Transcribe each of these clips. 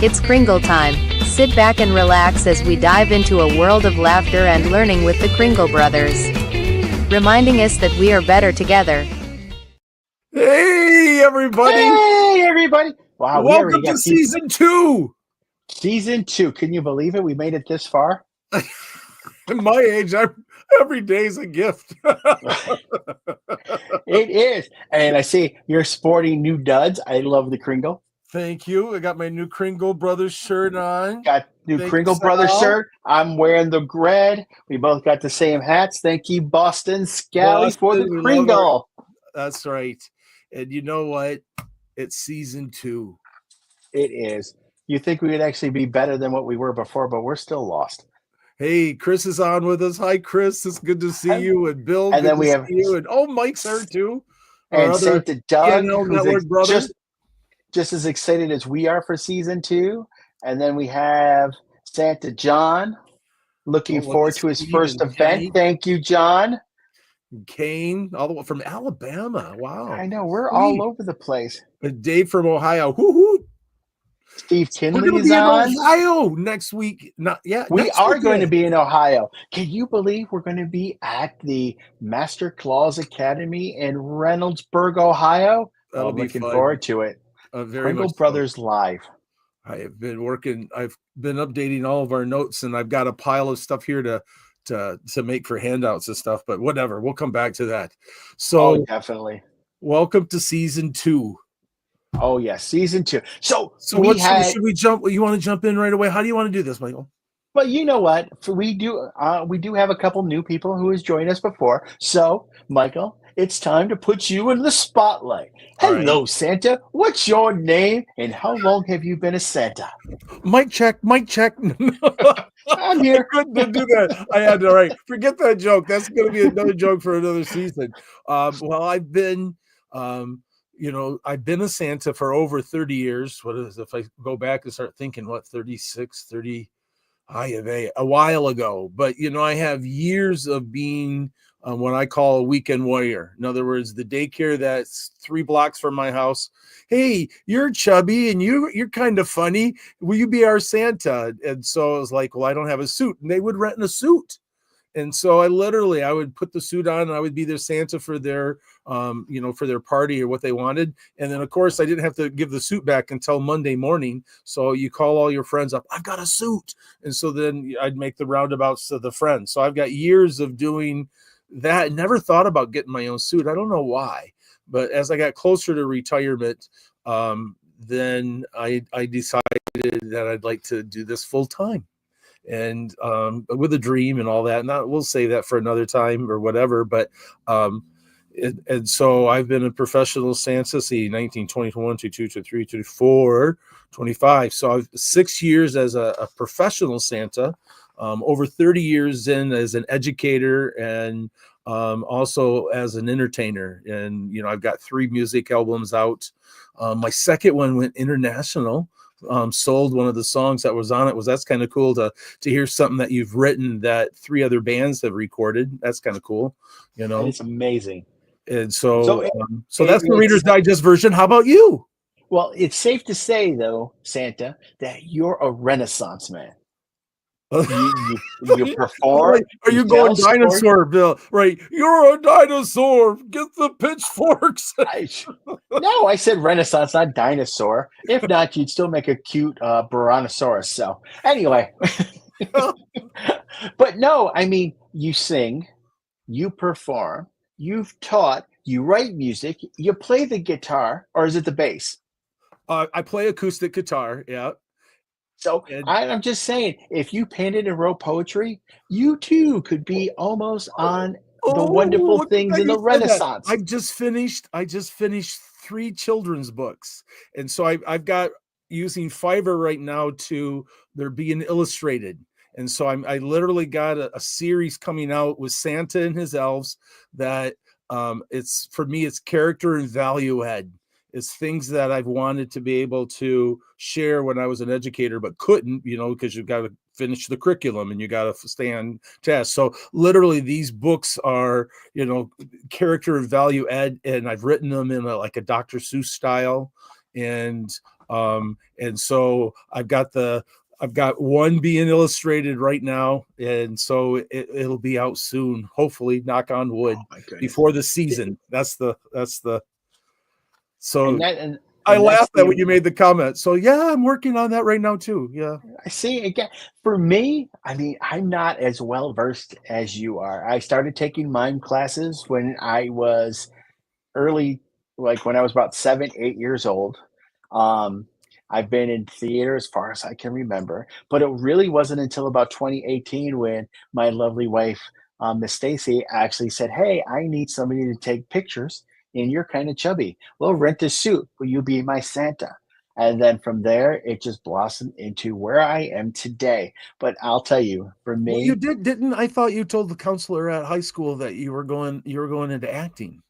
It's Kringle time. Sit back and relax as we dive into a world of laughter and learning with the Kringle Brothers, reminding us that we are better together. Hey, everybody. Hey, everybody. Wow, Welcome to season 2. Season 2. Can you believe it? We made it this far. At my age, every day is a gift. It is. And I see you're sporting new duds. I love the Kringle. Thank you. I got my new Kringle Brothers shirt on. Got new Thank Kringle you, Brothers Sal. shirt. I'm wearing the red. We both got the same hats. Thank you, Boston Scally, for the Boston, we love Kringle. That's right. And you know what? It's season 2. It is. You think we would actually be better than what we were before, but we're still lost. Hey, Chris is on with us. Hi, Chris. It's good to see Hi. you. And Bill, And good then we to have- see you. And Mike's there too. And Santa Doug, TNL who's Network brother. just as excited as we are for season 2. And then we have Santa John, looking forward to his Steve first and event. Kenny. Thank you, John. Kane, all the way from Alabama. Wow. I know, we're Sweet. all over the place. Dave from Ohio. Woo-hoo. Steve We're Tinley going to is be in on. Ohio next week. We next are going to weekend. be in Ohio. Can you believe we're going to be at the Master Claus Academy in Reynoldsburg, Ohio? That'll be looking fun. forward to it. Very Kringle much so. Brothers Live. I have been working. I've been updating all of our notes, and I've got a pile of stuff here to make for handouts and stuff. But whatever, we'll come back to that. So, Definitely. welcome to season 2. Oh, yeah, season 2. So should we jump? You want to jump in right away? How do you want to do this, Michael? Well, you know what? We do have a couple new people who has joined us before. So, Michael, it's time to put you in the spotlight. All Hello, right. Santa. What's your name and how long have you been a Santa? Mic check. I'm here. I couldn't do that. I had to. All right, forget that joke. That's going to be another joke for another season. Well, I've been, I've been a Santa for over 30 years. What is if I go back and start thinking? What 36, 30? A while ago, but I have years of being what I call a weekend warrior. In other words, the daycare that's 3 blocks from my house. Hey, you're chubby and you're kind of funny. Will you be our Santa? And so I was like, well, I don't have a suit, and they would rent a suit. And so I would put the suit on and I would be their Santa for their, for their party or what they wanted. And then of course I didn't have to give the suit back until Monday morning. So you call all your friends up, I've got a suit. And so then I'd make the roundabouts to the friends. So I've got years of doing that. Never thought about getting my own suit. I don't know why, but as I got closer to retirement, then I decided that I'd like to do this full time. And with a dream and all that. And we'll say that for another time or whatever. But and so I've been a professional Santa, 19, 21, 22, 23, 24, 25. So I've 6 years as a professional Santa, over 30 years in as an educator and also as an entertainer. And, I've got 3 music albums out. My second one went international. Sold one of the songs that was on it. That's kind of cool to hear something that you've written that 3 other bands have recorded. That's kind of cool, It's amazing. And so that's the Reader's Digest version. How about you? Well, it's safe to say though, Santa, that you're a Renaissance man. You perform. Are you going dinosaur, Bill? Right. You're a dinosaur. Get the pitchforks. No, I said Renaissance, not dinosaur. If not, you'd still make a cute Brontosaurus. So anyway, but no, I mean, you sing, you perform, you've taught, you write music, you play the guitar, or is it the bass? I play acoustic guitar. Yeah. So I'm just saying, if you painted and wrote poetry, you too could be almost on the wonderful things in the Renaissance. I just finished 3 children's books, and so I've got using Fiverr right now they're being illustrated, and so I literally got a series coming out with Santa and his elves that it's for me it's character and value add. It's things that I've wanted to be able to share when I was an educator, but couldn't, because you've got to finish the curriculum and you got to stay on task. So literally these books are, character and value add, and I've written them in like a Dr. Seuss style. And And so I've got one being illustrated right now, and so it'll be out soon, hopefully, knock on wood, before the season. That's the so and I laughed at when you made the comment. So yeah, I'm working on that right now too. Yeah. I see. Again, for me, I mean, I'm not as well versed as you are. I started taking mime classes when I was early, like when I was about 7, 8 years old. Um, I've been in theater as far as I can remember, but it really wasn't until about 2018 when my lovely wife, Miss Stacy, actually said, "Hey, I need somebody to take pictures, and you're kind of chubby. Well, rent a suit. Will you be my Santa?" And then from there, it just blossomed into where I am today. But I'll tell you, for Well, you me, didn't I thought you told the counselor at high school that you were going into acting.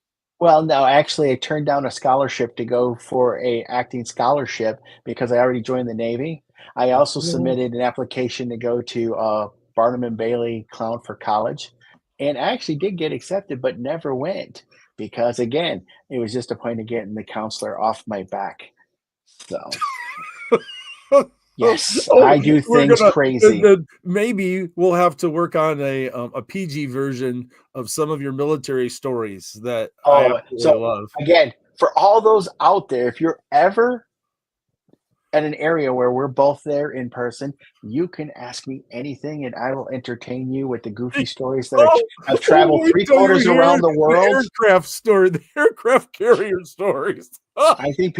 well, no, actually, I turned down a scholarship to go for a acting scholarship because I already joined the Navy. I also Oh, submitted an application to go to Barnum and Bailey Clown for College, and I actually did get accepted, but never went because, again, it was just a point of getting the counselor off my back. So, yes, oh, I do we're things gonna crazy. maybe we'll have to work on a PG version of some of your military stories that I Oh, so absolutely love. again, for all those out there, if you're ever at an area where we're both there in person, you can ask me anything and I will entertain you with the goofy stories that Oh, have oh, traveled wait three till you quarters hear around the the world. aircraft story, the aircraft carrier stories. I think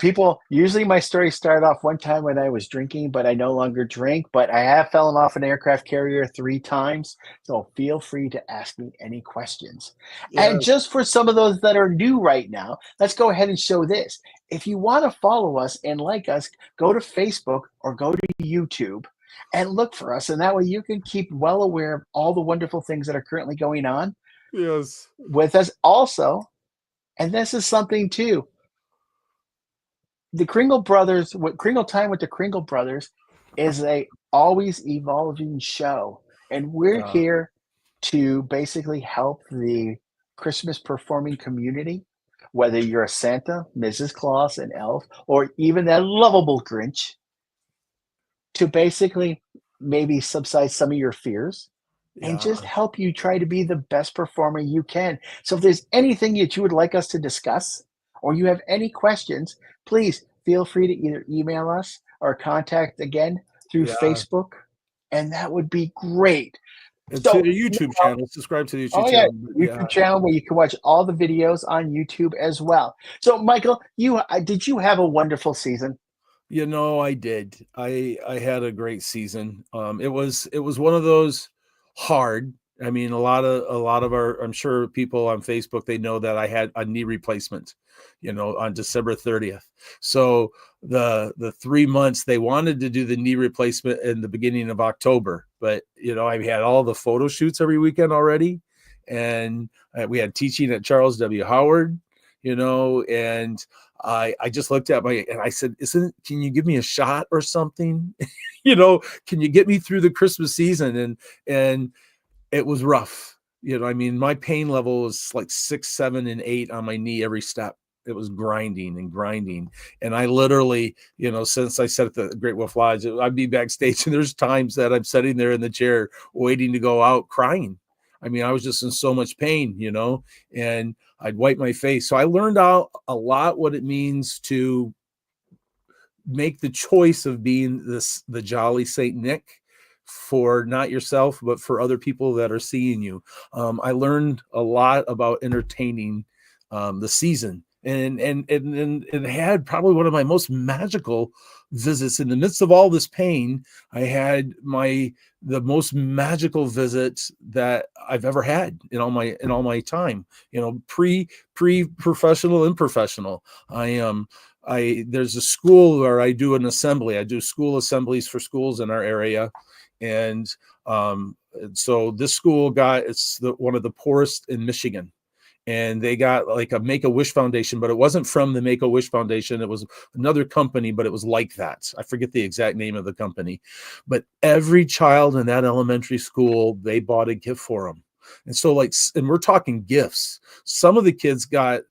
people usually my stories start off one time when I was drinking, but I no longer drink. But I have fallen off an aircraft carrier 3 times, so feel free to ask me any questions. And Yes, just for some of those that are new right now, let's go ahead and show this. If you want to follow us and like us, go to Facebook or go to YouTube and look for us, and that way you can keep well aware of all the wonderful things that are currently going on yes. with us. Also, and this is something too, the Kringle Brothers, what Kringle Time with the Kringle Brothers is a always evolving show, and we're Yeah, here to basically help the Christmas performing community, whether you're a Santa, Mrs. Claus, an elf, or even that lovable Grinch, to basically maybe subside some of your fears and yeah. just help you try to be the best performer you can. So if there's anything that you would like us to discuss or you have any questions, please feel free to either email us or contact again through Yeah. Facebook, and that would be great. And to So, the YouTube channel, subscribe to the YouTube oh yeah, channel. Yeah. YouTube channel where you can watch all the videos on YouTube as well. So, Michael, you did you have a wonderful season? You know, I did. I had a great season. It was one of those hard. I mean, a lot of our, I'm sure people on Facebook, they know that I had a knee replacement, on December 30th. So the 3 months they wanted to do the knee replacement in the beginning of October, but I had all the photo shoots every weekend already, and we had teaching at Charles W. Howard, and I just looked at and I said, can you give me a shot or something? Can you get me through the Christmas season? And it was rough. I mean, my pain level was like 6, 7, and 8 on my knee every step. It was grinding and grinding. And I literally, since I sat at the Great Wolf Lodge, I'd be backstage and there's times that I'm sitting there in the chair waiting to go out crying. I mean, I was just in so much pain, and I'd wipe my face. So I learned out a lot what it means to make the choice of being the jolly Saint Nick for not yourself, but for other people that are seeing you. I learned a lot about entertaining the season, and had probably one of my most magical visits in the midst of all this pain. I had the most magical visit that I've ever had in all my time. Pre professional and professional. There's a school where I do an assembly. I do school assemblies for schools in our area, and so this school it's one of the poorest in Michigan, and they got like a Make-A-Wish Foundation, but it wasn't from the Make-A-Wish Foundation. It was another company, but it was like that. I forget the exact name of the company, but every child in that elementary school, they bought a gift for them. And so and we're talking gifts. Some of the kids got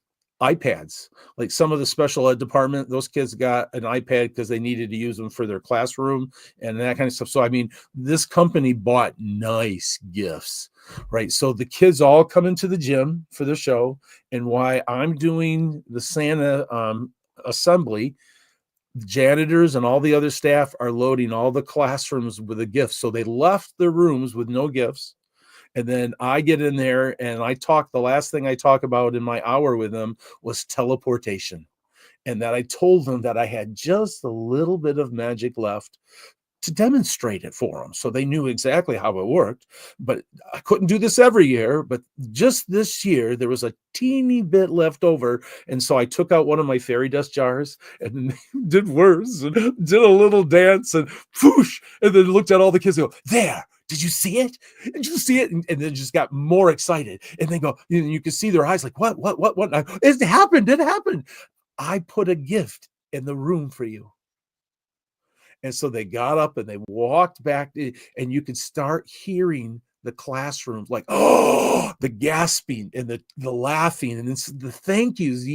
iPads. Like some of the special ed department, those kids got an iPad because they needed to use them for their classroom and that kind of stuff. So, I mean, this company bought nice gifts, right? So the kids all come into the gym for the show. And why I'm doing the Santa assembly, the janitors and all the other staff are loading all the classrooms with the gifts. So they left their rooms with no gifts. And then I get in there and the last thing I talk about in my hour with them was teleportation. And that I told them that I had just a little bit of magic left to demonstrate it for them. So they knew exactly how it worked. But I couldn't do this every year. But just this year, there was a teeny bit left over. And so I took out one of my fairy dust jars and did words and did a little dance and whoosh, and then looked at all the kids and go, there. Did you see it? Did you see it? And then just got more excited. And they go, you can see their eyes like, what? It happened. It happened. I put a gift in the room for you. And so they got up and they walked back, and you could start hearing the classrooms like, oh, the gasping and the laughing and the thank yous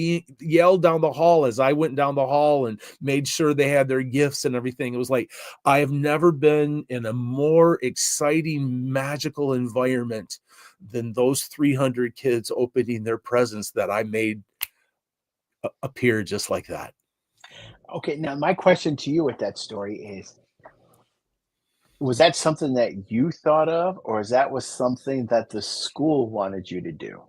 yelled down the hall as I went down the hall and made sure they had their gifts and everything. It was like, I have never been in a more exciting, magical environment than those 300 kids opening their presents that I made appear just like that. Okay, now my question to you with that story is, was that something that you thought of, or was something that the school wanted you to do?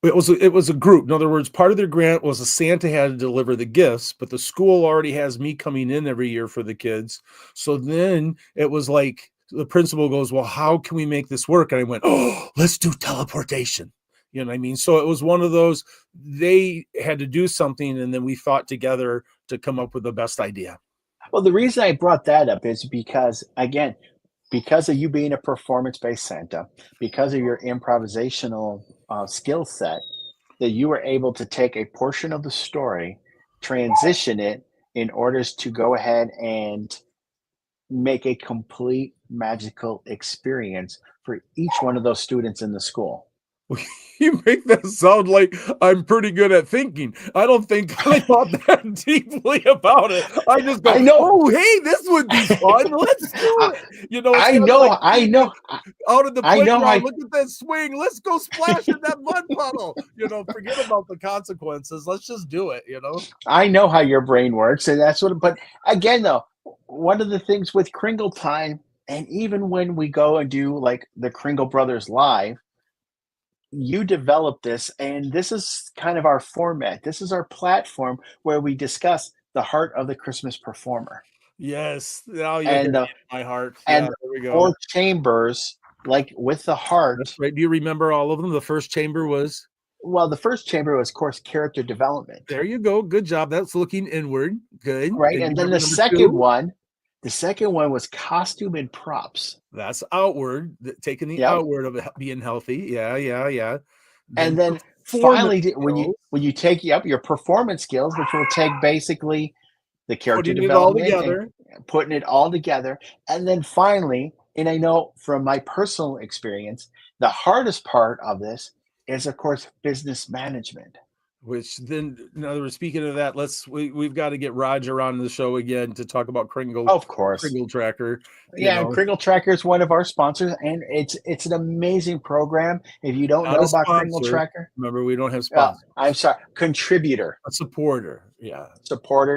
It was a group. In other words, part of their grant was a Santa had to deliver the gifts, but the school already has me coming in every year for the kids. So then it was like the principal goes, well, how can we make this work? And I went, oh, let's do teleportation. You know what I mean? So it was one of those, they had to do something, and then we thought together to come up with the best idea. Well, the reason I brought that up is because, again, because of you being a performance-based Santa, because of your improvisational skill set, that you were able to take a portion of the story, transition it in order to go ahead and make a complete magical experience for each one of those students in the school. You make that sound like I'm pretty good at thinking. I don't think I thought that deeply about it. I just go, oh, hey, this would be fun. Let's do it. You know, I know. Out of the playground, look at that swing. Let's go splash in that mud puddle. You know, forget about the consequences. Let's just do it, you know? I know how your brain works, and that's what, but again, though, one of the things with Kringle Time, and even when we go and do like the Kringle Brothers Live, you developed this, and this is kind of our format. This is our platform where we discuss the heart of the Christmas performer. Yes, now you hit my heart. And there we go. 4 chambers, like with the heart. That's right. Do you remember all of them? The first chamber was? Well, the first chamber was, of course, character development. There you go. Good job. That's looking inward. Good. Right, and then the second one was costume and props. That's outward, taking the outward of it being healthy. Yeah. And then finally, when you take up your performance skills, which will take basically the character development, putting it all together. And then finally, and I know from my personal experience, the hardest part of this is, of course, business management. Which then, in other words, speaking of that, we've got to get Roger on the show again to talk about Kringle. Of course, Kringle Tracker. Yeah, Kringle Tracker is one of our sponsors, and it's an amazing program. If you don't know about Kringle Tracker, remember, we don't have sponsors. I'm sorry, contributor, a supporter,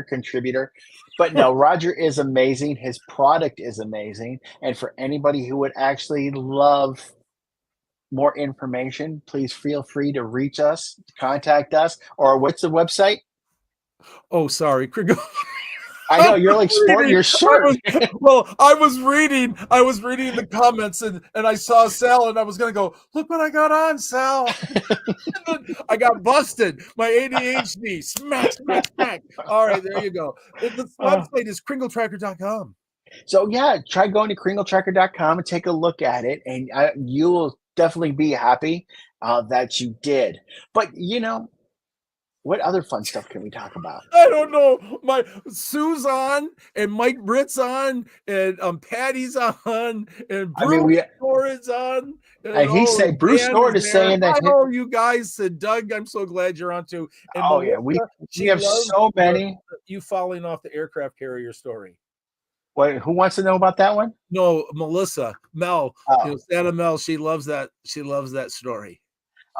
contributor. But no, Roger is amazing. His product is amazing, and for anybody who would actually love more information, please feel free to reach us, contact us, or what's the website? Oh, sorry, Kringle. I know you're like sporting your shirt. I was reading the comments and I saw Sal and I was gonna go, look what I got on, Sal. I got busted. My ADHD. Smack. All right, there you go. The website is kringletracker.com. So yeah, try going to kringletracker.com and take a look at it, and you will definitely be happy that you did. But you know, What other fun stuff can we talk about? I don't know. My Sue's on, and Mike Britt's on, and Patty's on, and Bruce Torres on. And he said Bruce Nord is saying that. Hello, you guys. Said Doug, I'm so glad you're on too. And Melissa, we have so many. You falling off the aircraft carrier story. Wait, who wants to know about that one? No, Melissa, Mel, Santa Mel. She loves that. She loves that story.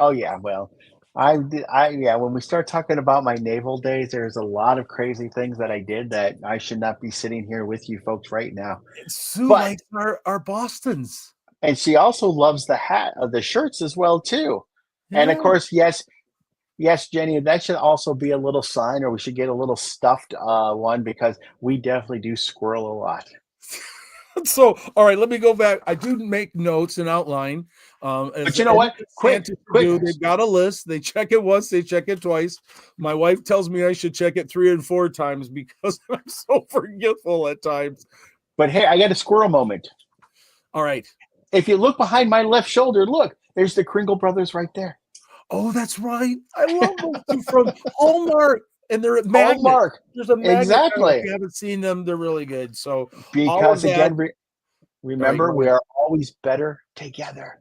Oh yeah, well, when we start talking about my naval days, there's a lot of crazy things that I did that I should not be sitting here with you folks right now. Sue likes our Bostons, and she also loves the shirts as well too. Yeah. And of course, yes, Jenny, that should also be a little sign, or we should get a little stuffed one, because we definitely do squirrel a lot. So, all right, let me go back. I do make notes and outline. But you know what? Quick. They've got a list. They check it once, they check it twice. My wife tells me I should check it 3 and 4 times because I'm so forgetful at times. But hey, I got a squirrel moment. All right. If you look behind my left shoulder, look, there's the Kringle Brothers right there. Oh, that's right. I love those two from Hallmark. And they're at Magnet. Hallmark. There's a Magnet. Exactly. If you haven't seen them, they're really good. So because again, remember, we are always better together.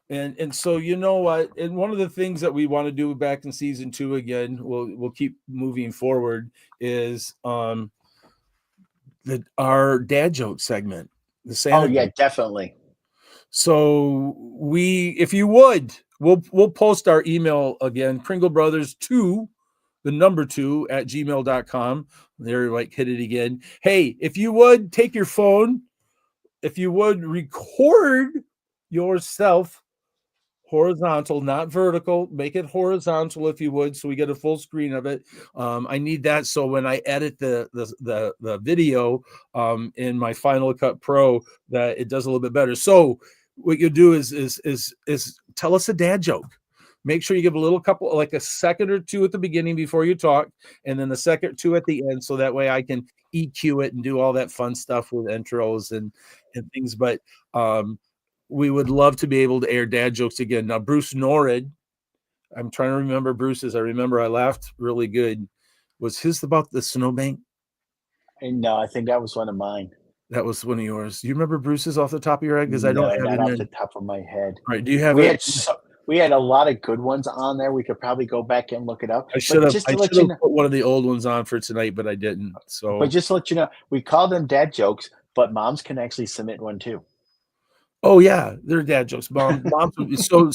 And so you know what? And one of the things that we want to do back in season 2 again, we'll keep moving forward, is our dad joke segment. The Santa. Oh yeah, definitely. So if you would, we'll post our email again, Kringle Brothers 2. The number 2 at gmail.com. There, like, hit it again. Hey, if you would take your phone, if you would record yourself horizontal, not vertical, make it horizontal if you would, so we get a full screen of it. I need that so when I edit the video in my Final Cut Pro, that it does a little bit better. So what you do is tell us a dad joke. Make sure you give a little couple, like a second or 2 at the beginning before you talk, and then the second 2 at the end, so that way I can EQ it and do all that fun stuff with intros and things. But we would love to be able to air dad jokes again. Now, Bruce Norrid, I'm trying to remember Bruce's. I remember I laughed really good. Was his about the snowbank? No, I think that was one of mine. That was one of yours. Do you remember Bruce's off the top of your head? Because I don't have it off the top of my head. All right. Do you have it? We had a lot of good ones on there. We could probably go back and look it up. I should have put one of the old ones on for tonight, but I didn't. So, but just to let you know, we call them dad jokes, but moms can actually submit one too. Oh yeah, they're dad jokes. Mom. So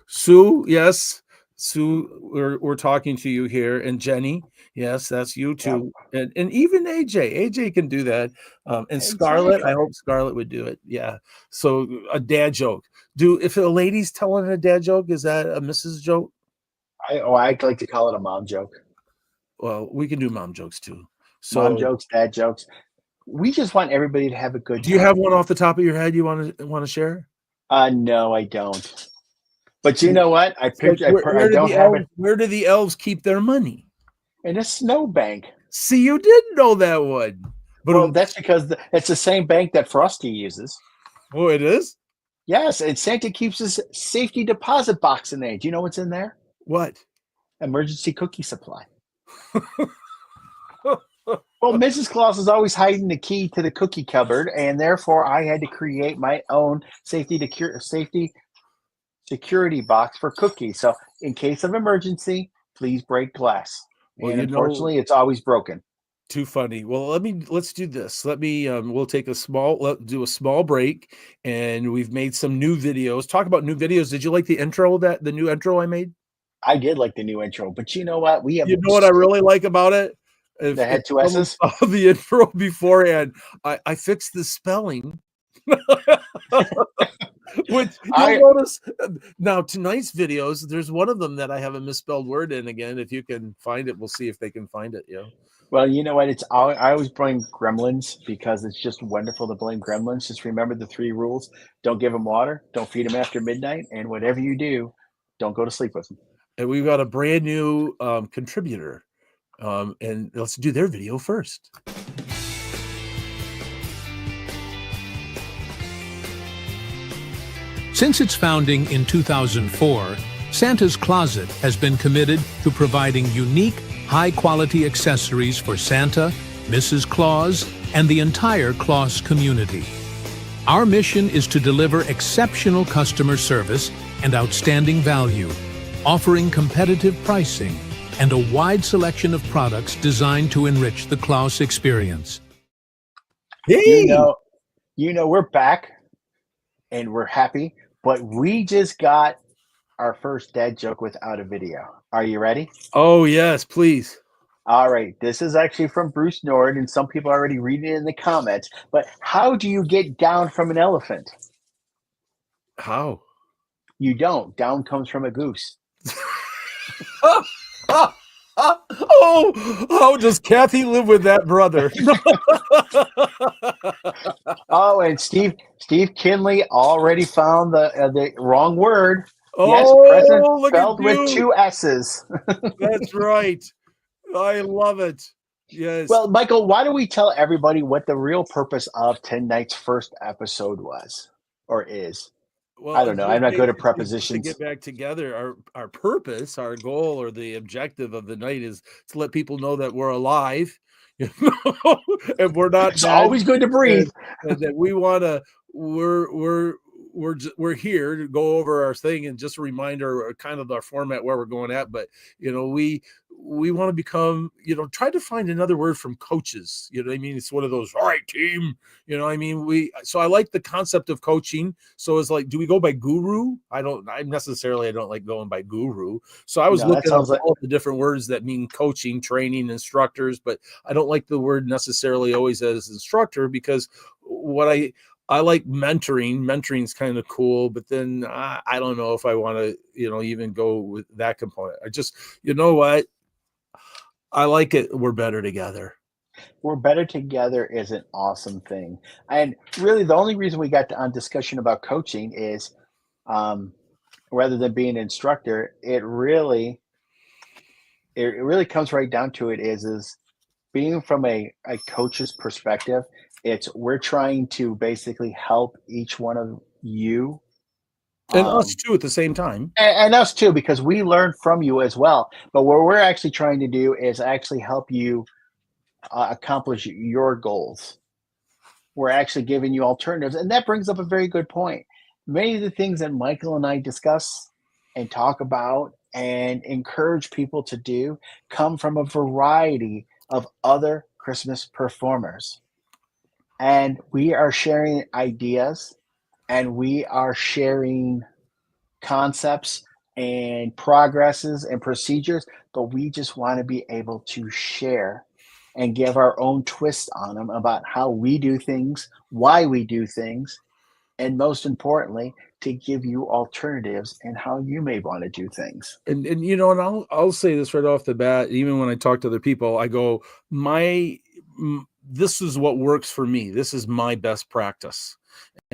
Sue, yes, Sue, we're talking to you here, and Jenny, yes, that's you too, yeah. and even AJ can do that, and exactly. Scarlett, I hope Scarlett would do it. Yeah, so a dad joke. If a lady's telling a dad joke, is that a Mrs. joke? I like to call it a mom joke. Well, we can do mom jokes too. So mom jokes, dad jokes. We just want everybody to have a good time. Do you have one off the top of your head you want to share? No, I don't. But you know what? Where do the elves keep their money? In a snowbank. See, you didn't know that one. But that's because it's the same bank that Frosty uses. Oh, it is? Yes, and Santa keeps his safety deposit box in there. Do you know what's in there? What? Emergency cookie supply. Well, Mrs. Claus is always hiding the key to the cookie cupboard, and therefore I had to create my own safety security box for cookies. So in case of emergency, please break glass. Well, and unfortunately, it's always broken. Too funny. Well, let's do this. We'll take do a small break, and we've made some new videos. Talk about new videos. Did you like the new intro I made? I did like the new intro, but you know what? You know what I really like about it? They had 2 S's. The intro beforehand, I fixed the spelling. Which you'll notice now tonight's videos, there's one of them that I have a misspelled word in again. If you can find it, we'll see if they can find it. Yeah. Well, you know what? I always blame gremlins because it's just wonderful to blame gremlins. Just remember the 3 rules: don't give them water, don't feed them after midnight, and whatever you do, don't go to sleep with them. And we've got a brand new contributor, and let's do their video first. Since its founding in 2004, Santa's Closet has been committed to providing unique, high-quality accessories for Santa, Mrs. Claus, and the entire Claus community. Our mission is to deliver exceptional customer service and outstanding value, offering competitive pricing and a wide selection of products designed to enrich the Claus experience. Hey! We're back and we're happy, but we just got our first dad joke without a video. Are you ready? Oh, yes, please. All right. This is actually from Bruce Nord, and some people are already reading it in the comments. But how do you get down from an elephant? How? You don't. Down comes from a goose. Oh, does Kathy live with that brother? Oh, and Steve Kinley already found the wrong word. Yes, Oh, present look at spelled with you. 2 S's. That's right. I love it. Yes. Well, Michael, why don't we tell everybody what the real purpose of tonight's first episode was or is? Well, I don't know. I'm not good at to prepositions. get back together, our purpose, our goal, or the objective of the night is to let people know that we're alive, and we're not. It's always good to breathe. And that we want to. We're here to go over our thing, and just a reminder, kind of our format where we're going at. But we want to become, try to find another word from coaches. You know what I mean? It's one of those, all right, team. You know what I mean? So I like the concept of coaching. So it's like, do we go by guru? I don't like going by guru. So I was looking at all the different words that mean coaching, training, instructors, but I don't like the word necessarily always as instructor, because I like mentoring. Mentoring is kind of cool, but then I don't know if I want to, even go with that component. I just, what? I like it. We're better together. We're better together is an awesome thing. And really, the only reason we got on discussion about coaching is rather than being an instructor, it really comes right down to it is being from a coach's perspective. We're trying to basically help each one of you. And us too at the same time. And us too, because we learn from you as well. But what we're actually trying to do is actually help you accomplish your goals. We're actually giving you alternatives. And that brings up a very good point. Many of the things that Michael and I discuss and talk about and encourage people to do come from a variety of other Christmas performers. And we are sharing ideas, and we are sharing concepts and progresses and procedures, but we just want to be able to share and give our own twist on them about how we do things, why we do things, and most importantly, to give you alternatives and how you may want to do things. And I'll say this right off the bat. Even when I talk to other people, I go, this is what works for me. This is my best practice.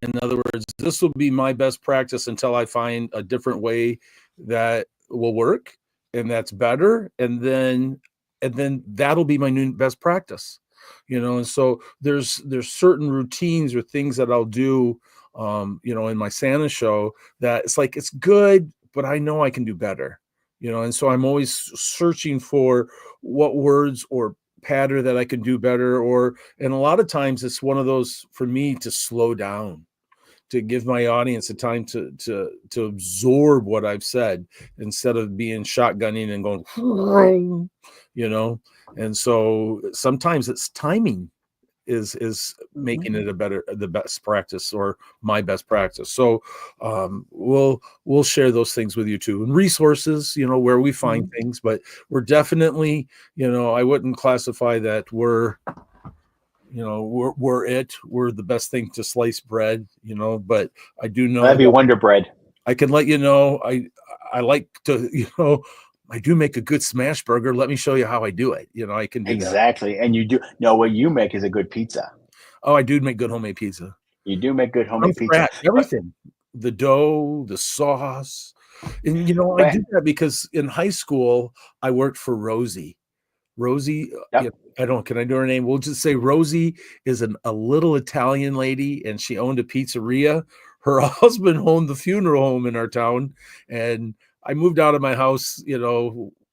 In other words, this will be my best practice until I find a different way that will work and that's better. And then that'll be my new best practice, And so there's certain routines or things that I'll do, in my Santa show that it's like, it's good, but I know I can do better, And so I'm always searching for what words or pattern that I can do better, and a lot of times it's one of those for me to slow down, to give my audience a time to absorb what I've said instead of being shotgunning and going, and so sometimes it's timing is making it the best practice or my best practice. So we'll share those things with you too, and resources, where we find things, but we're definitely, I wouldn't classify that we're the best thing to slice bread, but I do know that'd be Wonder Bread. I can let you know, I like to, I do make a good smash burger. Let me show you how I do it. I can do exactly. That. And you do know what you make is a good pizza. Oh, I do make good homemade pizza. You do make good homemade pizza. Everything. The dough, the sauce. And, I did that because in high school, I worked for Rosie. Rosie, yep. Can I do her name? We'll just say Rosie is a little Italian lady, and she owned a pizzeria. Her husband owned the funeral home in our town, and I moved out of my house,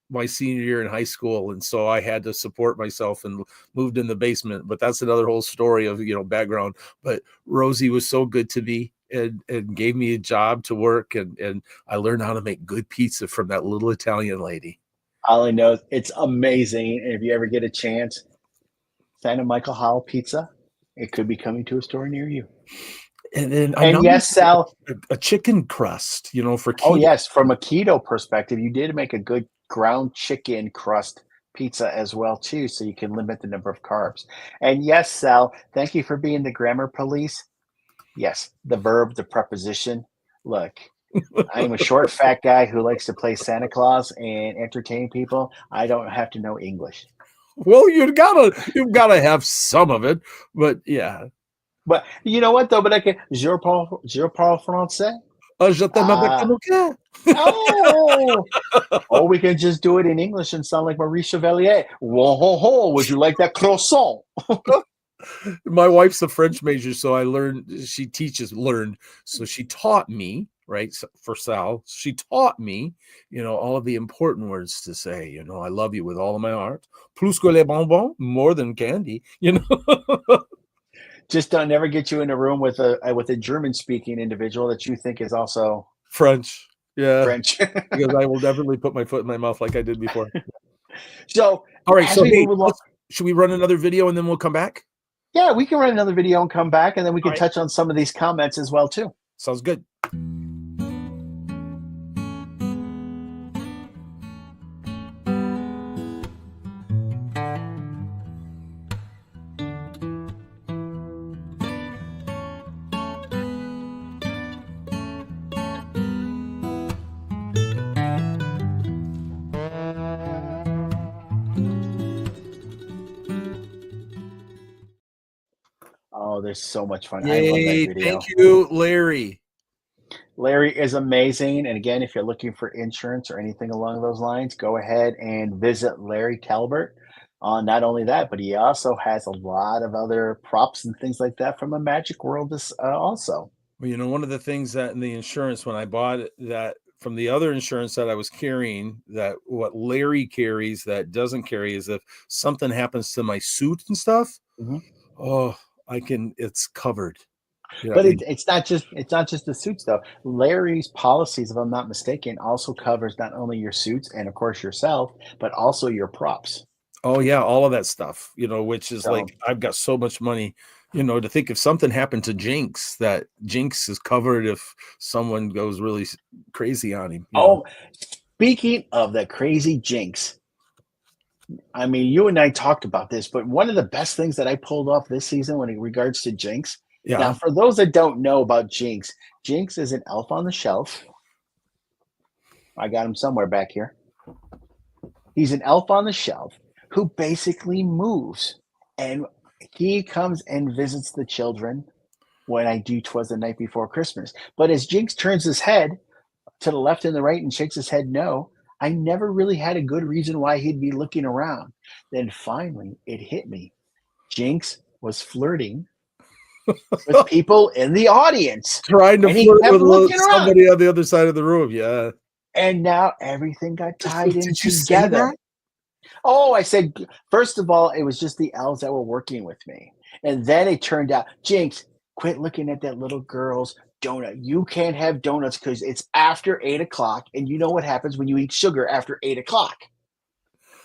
my senior year in high school, and so I had to support myself and moved in the basement. But that's another whole story of background. But Rosie was so good to me and gave me a job to work, and I learned how to make good pizza from that little Italian lady. Ollie knows it's amazing. And if you ever get a chance, Santa Michael Howell Pizza, it could be coming to a store near you. And then yes, Sal, a chicken crust, for keto. Oh yes, from a keto perspective, you did make a good ground chicken crust pizza as well too, so you can limit the number of carbs. And yes, Sal, thank you for being the grammar police. Yes, the verb, the preposition. Look, I'm a short, fat guy who likes to play Santa Claus and entertain people. I don't have to know English. Well, you've gotta have some of it, but yeah. But you know what though? But I can. Je parle français. Je t'aime avec mon cœur. Oh, we can just do it in English and sound like Marie Chevalier. Whoa, ho, ho, would you like that croissant? My wife's a French major, so she learned. So she taught me, right? For Sal, she taught me, all of the important words to say, I love you with all of my heart. Plus que les bonbons, more than candy, Just don't never get you in a room with a German-speaking individual that you think is also French. Yeah, French. Because I will definitely put my foot in my mouth like I did before. So, all right. So, hey, should we run another video and then we'll come back? Yeah, we can run another video and come back, and then we can touch on some of these comments as well too. Sounds good. Oh, there's so much fun. Yay, I love that video. Thank you, Larry. Larry is amazing. And again, if you're looking for insurance or anything along those lines, go ahead and visit Larry Talbert. Not only that, but he also has a lot of other props and things like that from a Magic World also. Well, one of the things that in the insurance, when I bought it, that from the other insurance that I was carrying, that what Larry carries that doesn't carry is if something happens to my suit and stuff, it's covered. But it's not just the suits though. Larry's policies, if I'm not mistaken, also covers not only your suits and of course yourself, but also your props. Oh yeah, all of that stuff, which is like I've got so much money, to think if something happened to Jinx, that Jinx is covered if someone goes really crazy on him. Speaking of the crazy Jinx, I mean, you and I talked about this, but one of the best things that I pulled off this season when it regards to Jinx. Yeah. Now, for those that don't know about Jinx, Jinx is an elf on the shelf. I got him somewhere back here. He's an elf on the shelf who basically moves, and he comes and visits the children when I do 'Twas the Night Before Christmas. But as Jinx turns his head to the left and the right and shakes his head no, I never really had a good reason why he'd be looking around. Then finally, it hit me. Jinx was flirting with people in the audience. Trying to flirt with somebody on the other side of the room, yeah. And now everything got tied in Did you together. say that? Oh, I said, first of all, it was just the elves that were working with me. And then it turned out, Jinx, quit looking at that little girl's donut. You can't have donuts because it's after 8 o'clock. And you know what happens when you eat sugar after 8 o'clock.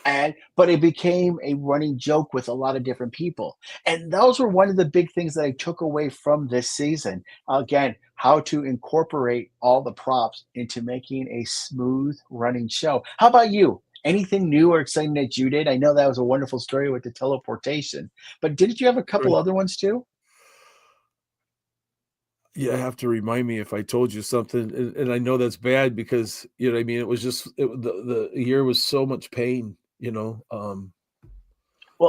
But it became a running joke with a lot of different people. And those were one of the big things that I took away from this season. Again, how to incorporate all the props into making a smooth running show. How about you? Anything new or exciting that you did? I know that was a wonderful story with the teleportation, but didn't you have a couple other ones too? You have to remind me if I told you something, and I know that's bad because I mean. It was just the year was so much pain, Well,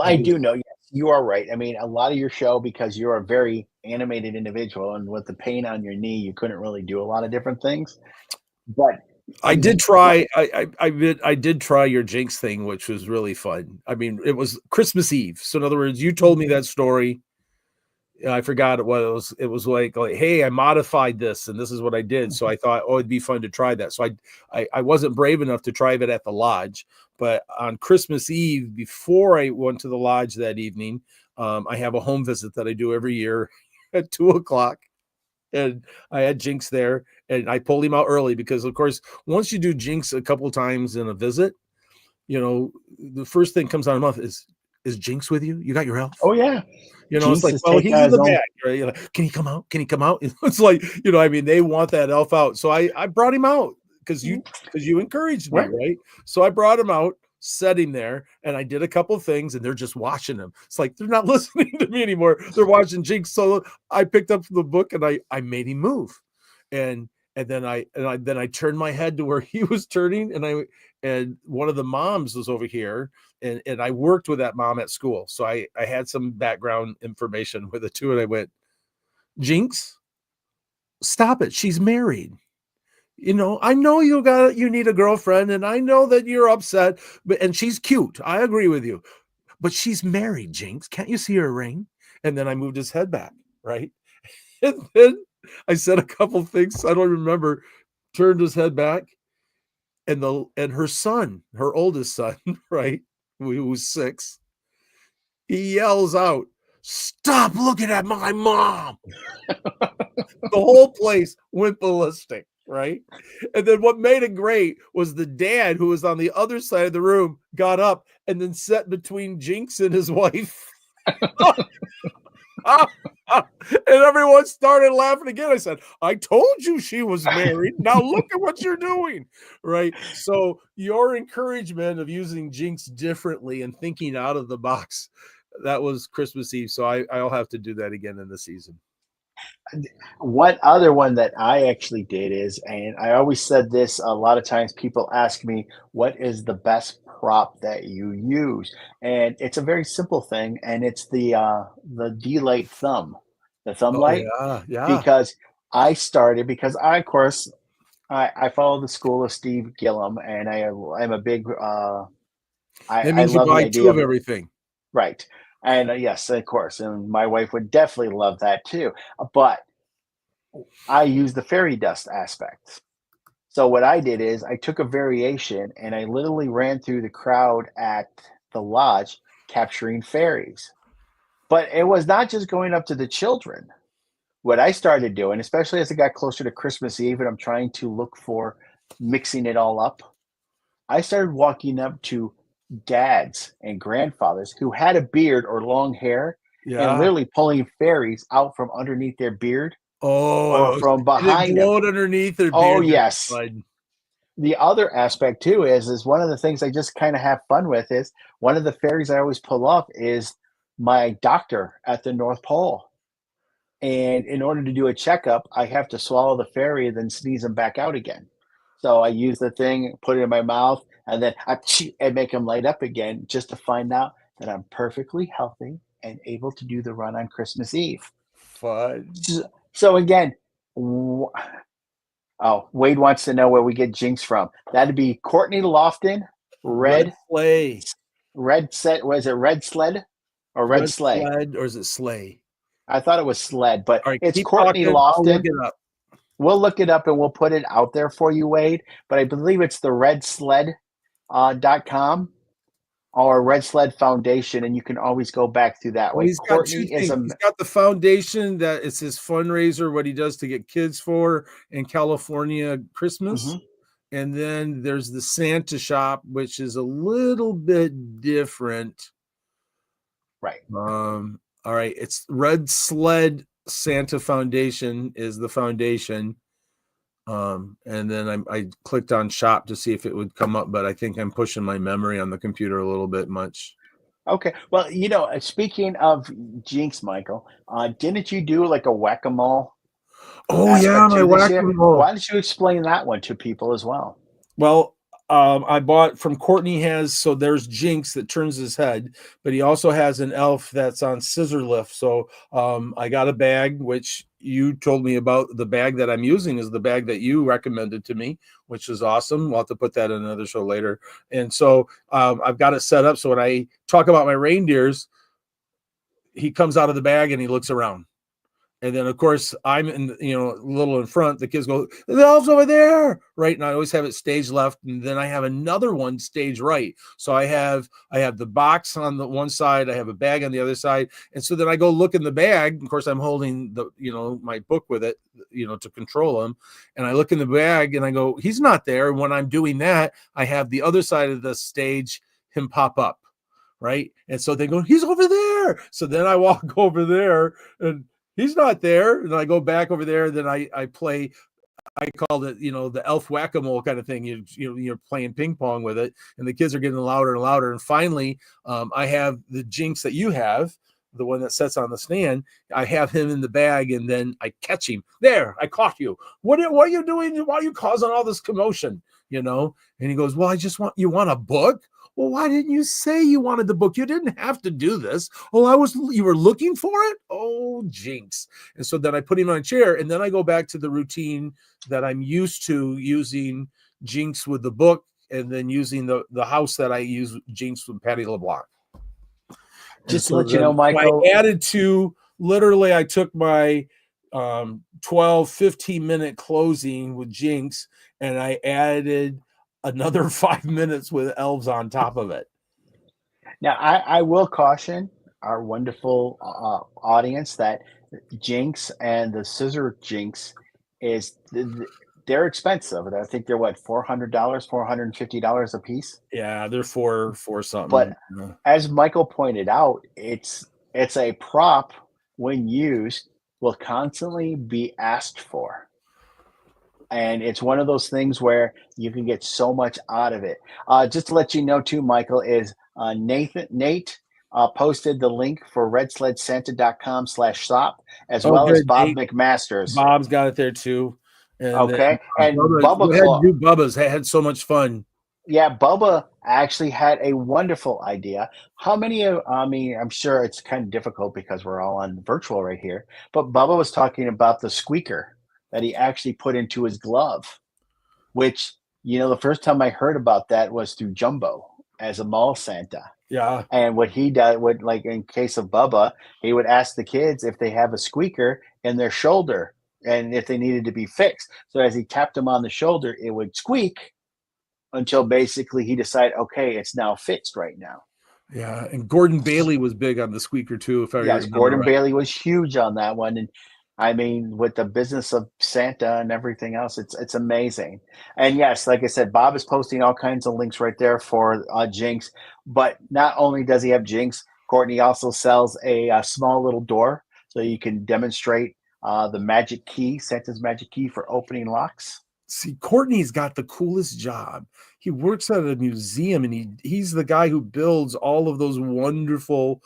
I do know. Yes, you are right. I mean, a lot of your show, because you're a very animated individual, and with the pain on your knee, you couldn't really do a lot of different things. But I did try. I did try your Jinx thing, which was really fun. I mean, it was Christmas Eve, so in other words, you told me that story. I forgot what it was. It was like, hey, I modified this and this is what I did. So I thought, oh, it'd be fun to try that. So I wasn't brave enough to try it at the lodge, but on Christmas Eve, before I went to the lodge that evening, I have a home visit that I do every year at 2:00. And I had Jinx there and I pulled him out early because of course, once you do Jinx a couple times in a visit, the first thing comes out of my mouth is Jinx with you? You got your elf? Oh yeah. It's Jinx like, is well, taking he's in the his own- bag, right? You're like, can he come out? Can he come out? It's like, I mean, they want that elf out. So I brought him out because you encouraged me, right? So I brought him out, set him there, and I did a couple things, and they're just watching him. It's like they're not listening to me anymore. They're watching Jinx. So I picked up the book and I made him move. And then I turned my head to where he was turning, and one of the moms was over here. And I worked with that mom at school. So I had some background information with it too. And I went, Jinx, stop it. She's married. I know you need a girlfriend and I know that you're upset, and she's cute. I agree with you, but she's married, Jinx. Can't you see her ring? And then I moved his head back. Right. And then I said a couple things. I don't remember, turned his head back and her son, her oldest son, right, who was 6, he yells out, "Stop looking at my mom." The whole place went ballistic, right? And then what made it great was the dad, who was on the other side of the room, got up and then sat between Jinx and his wife. And everyone started laughing again. I said, I told you she was married. Now look at what you're doing. Right. So your encouragement of using Jinx differently and thinking out of the box, that was Christmas Eve. So I'll have to do that again in the season. One other one that I actually did is, and I always said this a lot of times, people ask me, what is the best prop that you use? And it's a very simple thing, and it's the D-Light thumb, the thumb light. Yeah. Because because I, of course, I follow the school of Steve Gillum, and I'm a big That I means you love the buy idea 2 of everything. right. And yes, of course, and my wife would definitely love that too. But I use the fairy dust aspect. So what I did is I took a variation and I literally ran through the crowd at the lodge capturing fairies. But it was not just going up to the children. What I started doing, especially as it got closer to Christmas Eve and I'm trying to look for mixing it all up, I started walking up to dads and grandfathers who had a beard or long hair and literally pulling fairies out from underneath their beard or from behind it them. glowed underneath their Oh, beard. yes. The other aspect too is one of the things I just kind of have fun with is one of the fairies I always pull up is my doctor at the North Pole. And in order to do a checkup, I have to swallow the fairy and then sneeze them back out again. So I use the thing, put it in my mouth, and then I make them light up again just to find out that I'm perfectly healthy and able to do the run on Christmas Eve. Fun. So again, Wade wants to know where we get Jinx from. That'd be Courtney Lofton, Red Sleigh. Red Set. Was it Red Sled or Red Sleigh? Sled, or is it Sleigh? I thought it was Sled, but All right, it's keep Courtney talking. Lofton. I'll look it up. We'll look it up and we'll put it out there for you, Wade. But I believe it's the redsled.com or Red Sled Foundation, and you can always go back through that Well, way. he's got 2 Courtney things. is He's got the foundation that it's his fundraiser, what he does to get kids for in California Christmas. Mhm. And then there's the Santa shop, which is a little bit different. right. All right. It's Red Sled Santa Foundation is the foundation. And then I clicked on shop to see if it would come up, but I think I'm pushing my memory on the computer a little bit much. Okay. Well, speaking of Jinx, Michael, didn't you do like a whack-a-mole? Oh yeah, my whack-a-mole. Why don't you explain that one to people as well? Well, I bought from Courtney so there's Jinx that turns his head, but he also has an elf that's on scissor lift. So I got a bag, which you told me about. The bag that I'm using is the bag that you recommended to me, which is awesome. We'll have to put that in another show later. And so I've got it set up. So when I talk about my reindeers, he comes out of the bag and he looks around. And then, of course, I'm in, a little in front. The kids go, the elf's over there, right? And I always have it stage left, and then I have another one stage right. So I have the box on the one side, I have a bag on the other side, and so then I go look in the bag. Of course, I'm holding my book with it, to control him. And I look in the bag, and I go, he's not there. And when I'm doing that, I have the other side of the stage him pop up, right? And so they go, he's over there. So then I walk over there, and he's not there. And I go back over there. Then I play, I called it, the elf whack-a-mole kind of thing. You're playing ping pong with it, and the kids are getting louder and louder. And finally, I have the Jinx that you have, the one that sits on the stand. I have him in the bag, and then I catch him. There, I caught you. What are you doing? Why are you causing all this commotion? And he goes, well, you want a book? Well, why didn't you say you wanted the book? You didn't have to do this. Oh, you were looking for it? Oh, Jinx. And so then I put him on a chair, and then I go back to the routine that I'm used to using Jinx with the book, and then using the house that I use Jinx with Patty LeBlanc. Just to let you know, Michael, I added to, literally, I took my 12, 15-minute closing with Jinx, and I added another 5 minutes with elves on top of it. Now, I will caution our wonderful audience that Jinx and the Scissor Jinx they're expensive. I think they're $400, $450 a piece. Yeah, they're for something. But as Michael pointed out, it's a prop when used will constantly be asked for. And it's one of those things where you can get so much out of it. Just to let you know, too, Michael, is Nate posted the link for redsledsanta.com/shop, as well as Bob McMasters. Bob's got it there, too. And okay. And Bubba Bubba's had so much fun. Yeah, Bubba actually had a wonderful idea. I'm sure it's kind of difficult because we're all on virtual right here, but Bubba was talking about the squeaker that he actually put into his glove, which, the first time I heard about that was through Jumbo as a mall Santa. Yeah. And what he did, in case of Bubba, he would ask the kids if they have a squeaker in their shoulder and if they needed to be fixed. So as he tapped them on the shoulder, it would squeak until basically he decided, okay, it's now fixed right now. Yeah. And Gordon Bailey was big on the squeaker too. Gordon Bailey was huge on that one. And I mean, with the business of Santa and everything else, it's amazing. And yes, like I said, Bob is posting all kinds of links right there for Jinx. But not only does he have Jinx, Courtney also sells a small little door so you can demonstrate the magic key, Santa's magic key for opening locks. See, Courtney's got the coolest job. He works at a museum, and he's the guy who builds all of those wonderful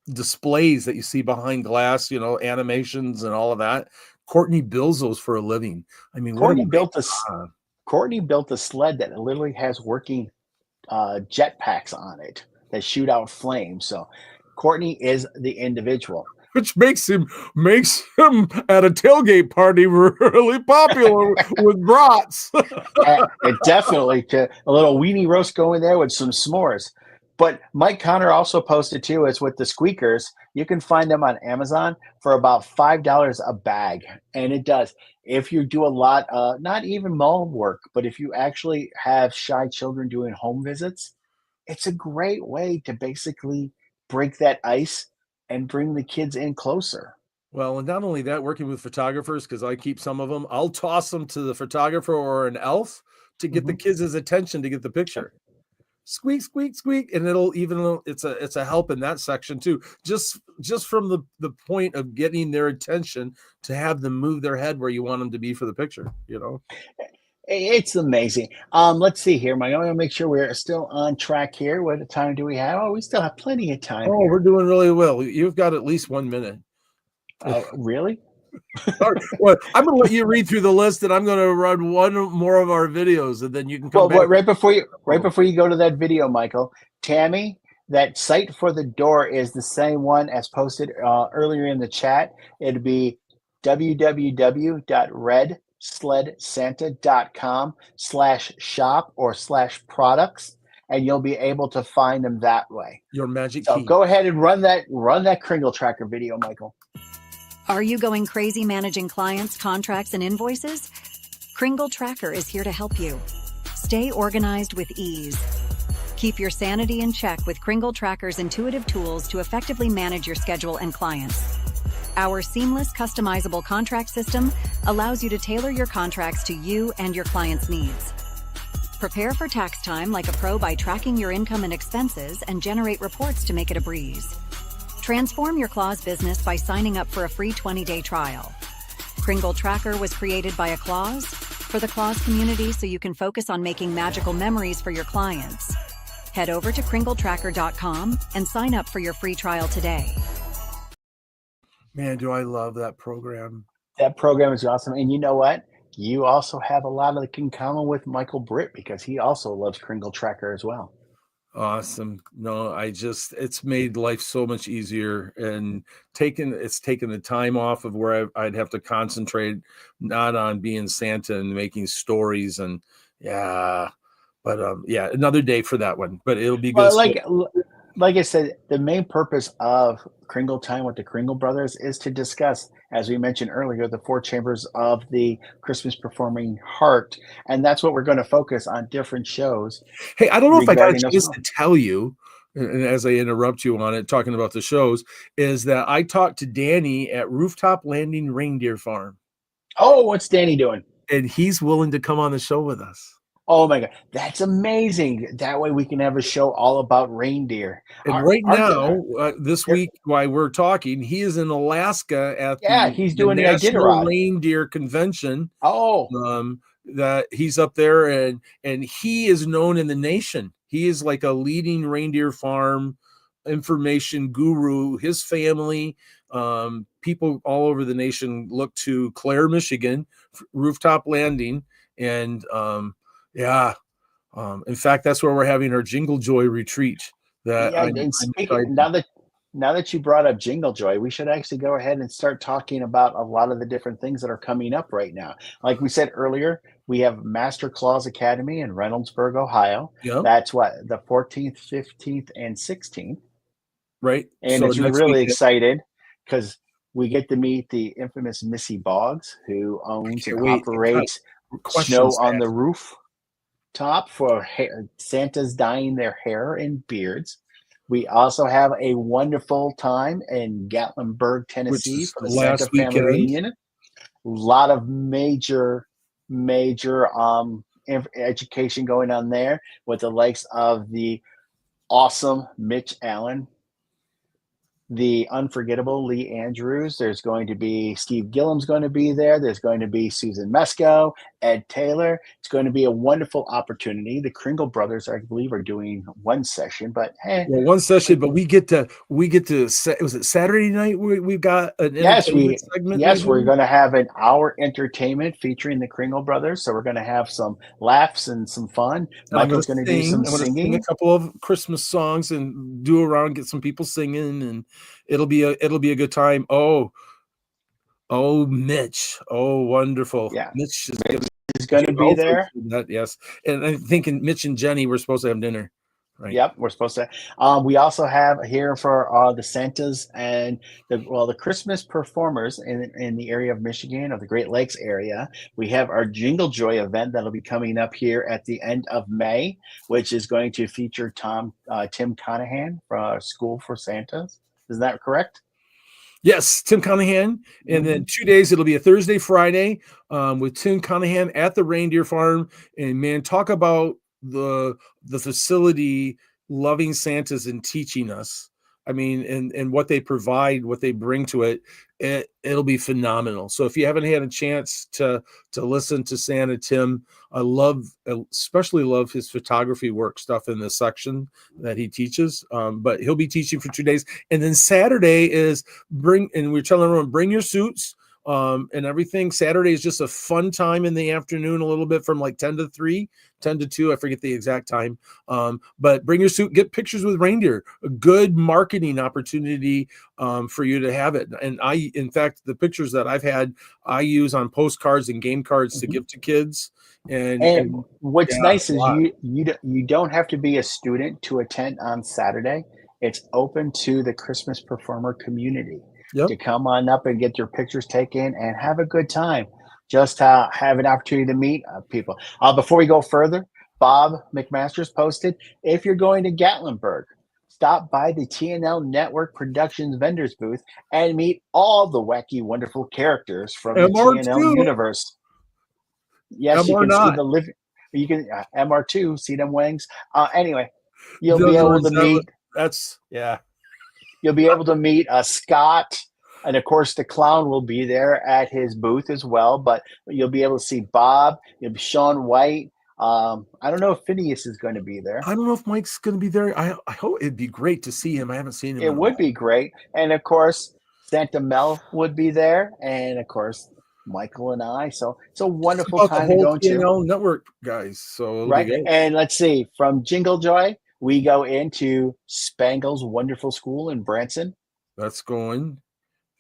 displays that you see behind glass, animations and all of that. Courtney builds those for a living. I mean, Courtney built a sled that literally has working jetpacks on it that shoot out flames. So Courtney is the individual. Which makes him at a tailgate party really popular with brats. And definitely a little weenie roast going there with some s'mores. But Mike Connor also posted too, is with the squeakers. You can find them on Amazon for about $5 a bag. And it does. If you do a lot, not even mall work, but if you actually have shy children doing home visits, it's a great way to basically break that ice and bring the kids in closer. Well, and not only that, working with photographers, because I keep some of them, I'll toss them to the photographer or an elf to get the kids' attention to get the picture. Squeak, squeak, squeak, and it's a help in that section too. Just from the point of getting their attention to have them move their head where you want them to be for the picture. It's amazing. Let's see here, Mike. I want to make sure we're still on track here. What time do we have? Oh, we still have plenty of time. Oh, here. We're doing really well. You've got at least 1 minute. Really? Well, I'm going to let you read through the list, and I'm going to run one more of our videos, and then you can come back. Right before you go to that video, Michael, Tammy, that site for the door is the same one as posted earlier in the chat. It'd be www.redsledsanta.com/shop or /products. and you'll be able to find them that way. Your magic So key. go ahead and run that Kringle Tracker video, Michael. Are you going crazy managing clients, contracts, and invoices? Kringle Tracker is here to help you. Stay organized with ease. Keep your sanity in check with Kringle Tracker's intuitive tools to effectively manage your schedule and clients. Our seamless, customizable contract system allows you to tailor your contracts to you and your clients' needs. Prepare for tax time like a pro by tracking your income and expenses and generate reports to make it a breeze. Transform your Claws business by signing up for a free 20-day trial. Kringle Tracker was created by a Claws for the Claws community so you can focus on making magical memories for your clients. Head over to kringletracker.com and sign up for your free trial today. Man, do I love that program. That program is awesome. And you know what? You also have a lot of in common with Michael Britt because he also loves Kringle Tracker as well. Awesome. No, it's made life so much easier and it's taken the time off of where I'd have to concentrate not on being Santa and making stories and another day for that one, but it'll be good. Well, like I said, the main purpose of Kringle Time with the Kringle Brothers is to discuss, as we mentioned earlier, the 4 chambers of the Christmas performing heart. And that's what we're going to focus on different shows. Hey, I don't know if I got a chance to tell you, and as I interrupt you on it, talking about the shows, is that I talked to Danny at Rooftop Landing Reindeer Farm. Oh, what's Danny doing? And he's willing to come on the show with us. Oh my God, that's amazing. That way we can have a show all about reindeer. And this week, while we're talking, he is in Alaska at he's doing the National Reindeer Convention. Oh, that he's up there and he is known in the nation. He is like a leading reindeer farm information guru. His family, people all over the nation look to Clare, Michigan, Rooftop Landing, and in fact, that's where we're having our Jingle Joy retreat. Now that you brought up Jingle Joy, we should actually go ahead and start talking about a lot of the different things that are coming up right now. Like we said earlier, we have Master Claus Academy in Reynoldsburg, Ohio. Yep. That's the 14th, 15th, and 16th. Right. And so it's really excited because we get to meet the infamous Missy Boggs, who owns and operates Snow on the Roof top for Santas dyeing their hair and beards. We also have a wonderful time in Gatlinburg, Tennessee for the Santa Family Reunion. A lot of major education going on there with the likes of the awesome Mitch Allen, the unforgettable Lee Andrews. There's going to be Steve Gillum's going to be there. There's going to be Susan Mesco, Ed Taylor. It's going to be a wonderful opportunity. The Kringle Brothers, I believe, are doing one session, but hey. Well, one session, but we get to, was it Saturday night? We've got an segment. Yes, we're going to have an hour entertainment featuring the Kringle Brothers. So we're going to have some laughs and some fun. Michael's going to do some singing. A couple of Christmas songs and do around, get some people singing, and it'll be a good time. Oh, Mitch. Oh, wonderful. Yeah. Mitch is going to be there. Yes. And I'm thinking Mitch and Jenny were supposed to have dinner. Right. Yep, we're supposed to. We also have here for the Santas and the Christmas performers in the area of Michigan or the Great Lakes area. We have our Jingle Joy event that'll be coming up here at the end of May, which is going to feature Tim Conahan from School for Santas. Is that correct? Yes, Tim Conahan. And then 2 days, it'll be a Thursday, Friday with Tim Conahan at the reindeer farm. And man, talk about the facility loving Santas and teaching us. I mean, and what they provide, what they bring to it, it'll be phenomenal. So if you haven't had a chance to listen to Santa Tim, I especially love his photography work stuff in the section that he teaches. But he'll be teaching for 2 days. And then Saturday is we're telling everyone, bring your suits. and everything. Saturday is just a fun time in the afternoon, a little bit from like 10 to 3, 10 to 2. I forget the exact time. But bring your suit, get pictures with reindeer, a good marketing opportunity for you to have it. And in fact, the pictures that I've had, I use on postcards and game cards to give to kids. And what's yeah, nice a is lot. you don't have to be a student to attend on Saturday. It's open to the Christmas performer community Yep. to come on up and get your pictures taken and have a good time. Just have an opportunity to meet people. Before we go further, Bob McMaster's posted, if you're going to Gatlinburg, stop by the TNL Network Productions vendors booth and meet all the wacky, wonderful characters from the TNL MR2, universe. Yes, you MR can see not. the living. You can MR2, see them wings. Anyway, you'll In be other able words, to meet. that's yeah. You'll be able to meet Scott, and of course, the clown will be there at his booth as well. But you'll be able to see Bob. You'll be Sean White. I don't know if Phineas is going to be there. I don't know if Mike's going to be there. I hope it'd be great to see him. I haven't seen him. It would be great, and of course, Santa Mel would be there, and of course, Michael and I. So it's a wonderful about the time to whole go to. TNL network guys. So it'll Right. be good. And let's see, from Jingle Joy, we go into Spangle's Wonderful School in Branson. That's going.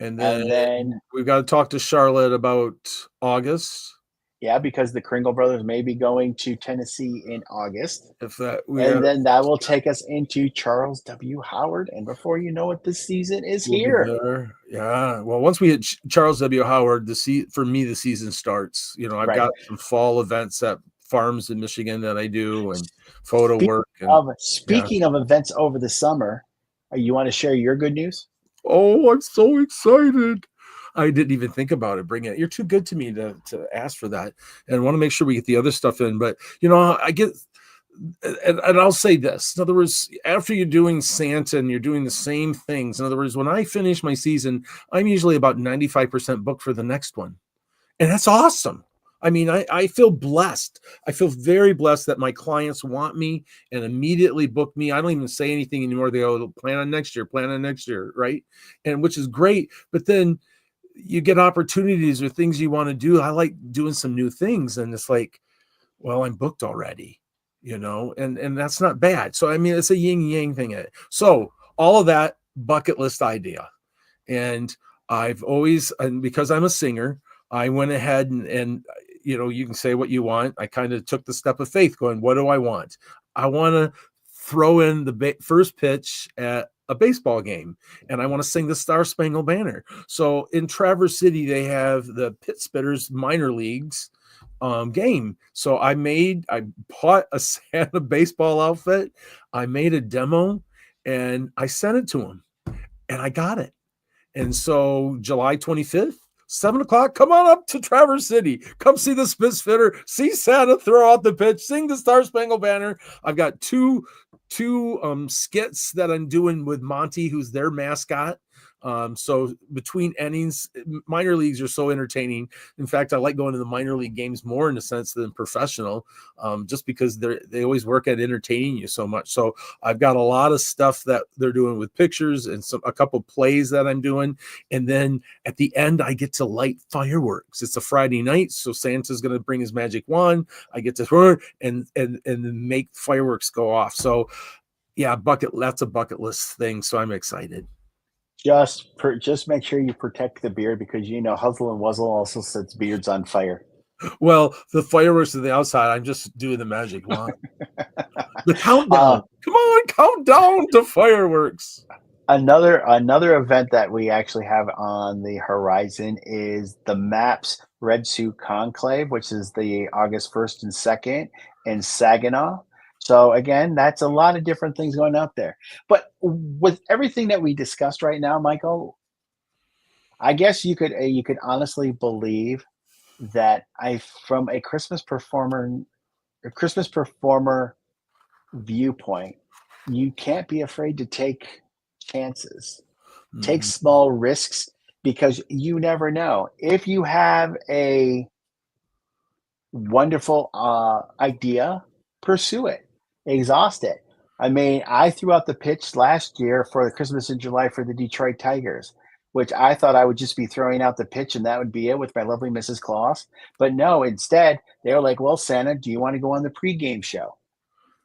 And And then we've got to talk to Charlotte about August. yeah, because the Kringle Brothers may be going to Tennessee in August. If that Then that will take us into Charles W. Howard. And before you know it, this season is here. Yeah. Well, once we hit Charles W. Howard, for me, the season starts. You know, I've got some fall events at farms in Michigan that I do and photo work. Speaking of events over the summer, you want to share your good news? Oh, I'm so excited. I didn't even think about it. Bring it. You're too good to me to ask for that. And I want to make sure we get the other stuff in. But, you know, I get, and I'll say this. In other words, after you're doing Santa and you're doing the same things, in other words, when I finish my season, I'm usually about 95% booked for the next one. And that's awesome. I mean, I feel blessed. I feel very blessed that my clients want me and immediately book me. I don't even say anything anymore. They go, plan on next year, right? And which is great. But then you get opportunities or things you want to do. I like doing some new things. And it's like, well, I'm booked already, you know, and that's not bad. So, I mean, it's a yin yang thing. So all of that bucket list idea. And and because I'm a singer, I went ahead and you know, you can say what you want. I kind of took the step of faith going, what do I want? I want to throw in the first pitch at a baseball game, and I want to sing the Star Spangled Banner. So in Traverse City, they have the Pit Spitters minor leagues game. So I bought a Santa baseball outfit. I made a demo and I sent it to him and I got it. And so July 25th, 7:00, come on up to Traverse City. Come see the Spitz Fitter, see Santa throw out the pitch, sing the Star Spangled Banner. I've got two skits that I'm doing with Monty, who's their mascot. So between innings, minor leagues are so entertaining. In fact, I like going to the minor league games more in a sense than professional, just because they always work at entertaining you so much. So I've got a lot of stuff that they're doing with pictures and a couple plays that I'm doing. And then at the end, I get to light fireworks. It's a Friday night, so Santa's going to bring his magic wand. I get to throw it and make fireworks go off. So yeah, that's a bucket list thing. So I'm excited. Just make sure you protect the beard, because you know Hustle and Wuzzle also sets beards on fire. Well, the fireworks are the outside. I'm just doing the magic wand. The countdown. Come on, count down to fireworks. Another event that we actually have on the horizon is the MAPS Red Suit Conclave, which is the August 1st and 2nd in Saginaw. So again, that's a lot of different things going out there. But with everything that we discussed right now, Michael, I guess you could honestly believe that from a Christmas performer viewpoint, you can't be afraid to take chances, take small risks, because you never know. If you have a wonderful idea, pursue it. Exhaust it. I mean, I threw out the pitch last year for the Christmas in July for the Detroit Tigers. which I thought I would just be throwing out the pitch and that would be it with my lovely Mrs. Claus. But no, instead, they were like, well, Santa, do you want to go on the pregame show?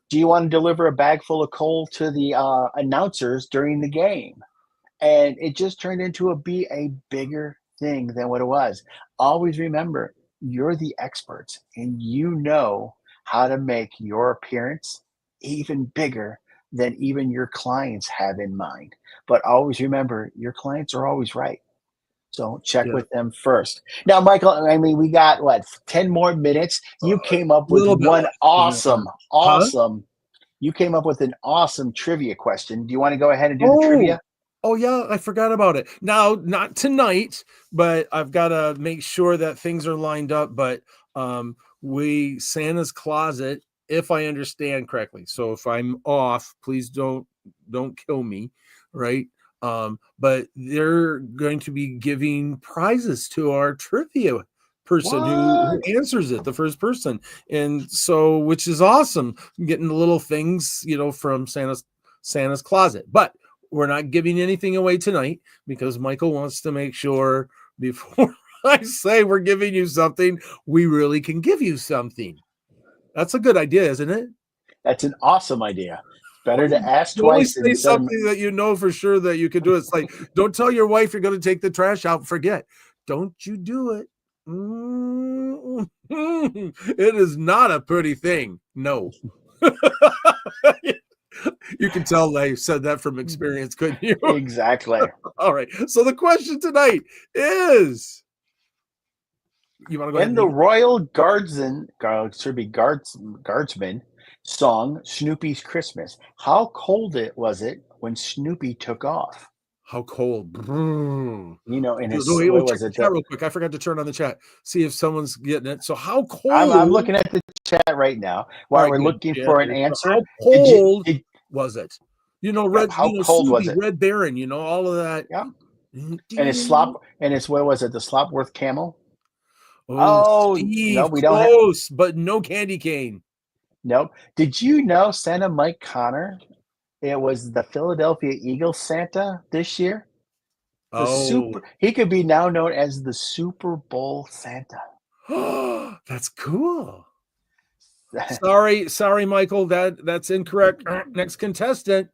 Do you want to deliver a bag full of coal to the announcers during the game? And it just turned into a bigger thing than what it was. Always remember, you're the experts and you know how to make your appearance even bigger than even your clients have in mind. But always remember, your clients are always right. So check with them first. Now, Michael, I mean, we got 10 more minutes. You came up with one awesome. You came up with an awesome trivia question. Do you want to go ahead and do the trivia? Oh yeah, I forgot about it. Now, not tonight, but I've got to make sure that things are lined up. But Santa's Closet, if I understand correctly. So if I'm off, please don't kill me, right? But they're going to be giving prizes to our trivia person who answers it, the first person. And so, which is awesome, getting the little things, from Santa's Closet. But we're not giving anything away tonight because Michael wants to make sure before I say we're giving you something, we really can give you something. That's a good idea, isn't it? That's an awesome idea. Better to ask twice. Say something that you know for sure that you can do. It's like, don't tell your wife you're going to take the trash out. Forget. Don't you do it. It is not a pretty thing. No. You can tell I said that from experience, couldn't you? Exactly. All right. So the question tonight is, you want to go ahead? In the Royal Guardsman song Snoopy's Christmas, how cold was it when Snoopy took off? How cold? In his check the chat real quick. I forgot to turn on the chat. See if someone's getting it. So how cold? I'm looking at the chat right now while we're looking for an answer. How cold was it? How cold was it? Red Baron, all of that. Yeah. And it's what was it? The Slopworth Camel? Steve, no, we don't close, but no candy cane. Nope. Did you know Santa Mike Connor? It was the Philadelphia Eagles Santa this year. He could be now known as the Super Bowl Santa. That's cool. Sorry, Michael. That's incorrect. Next contestant.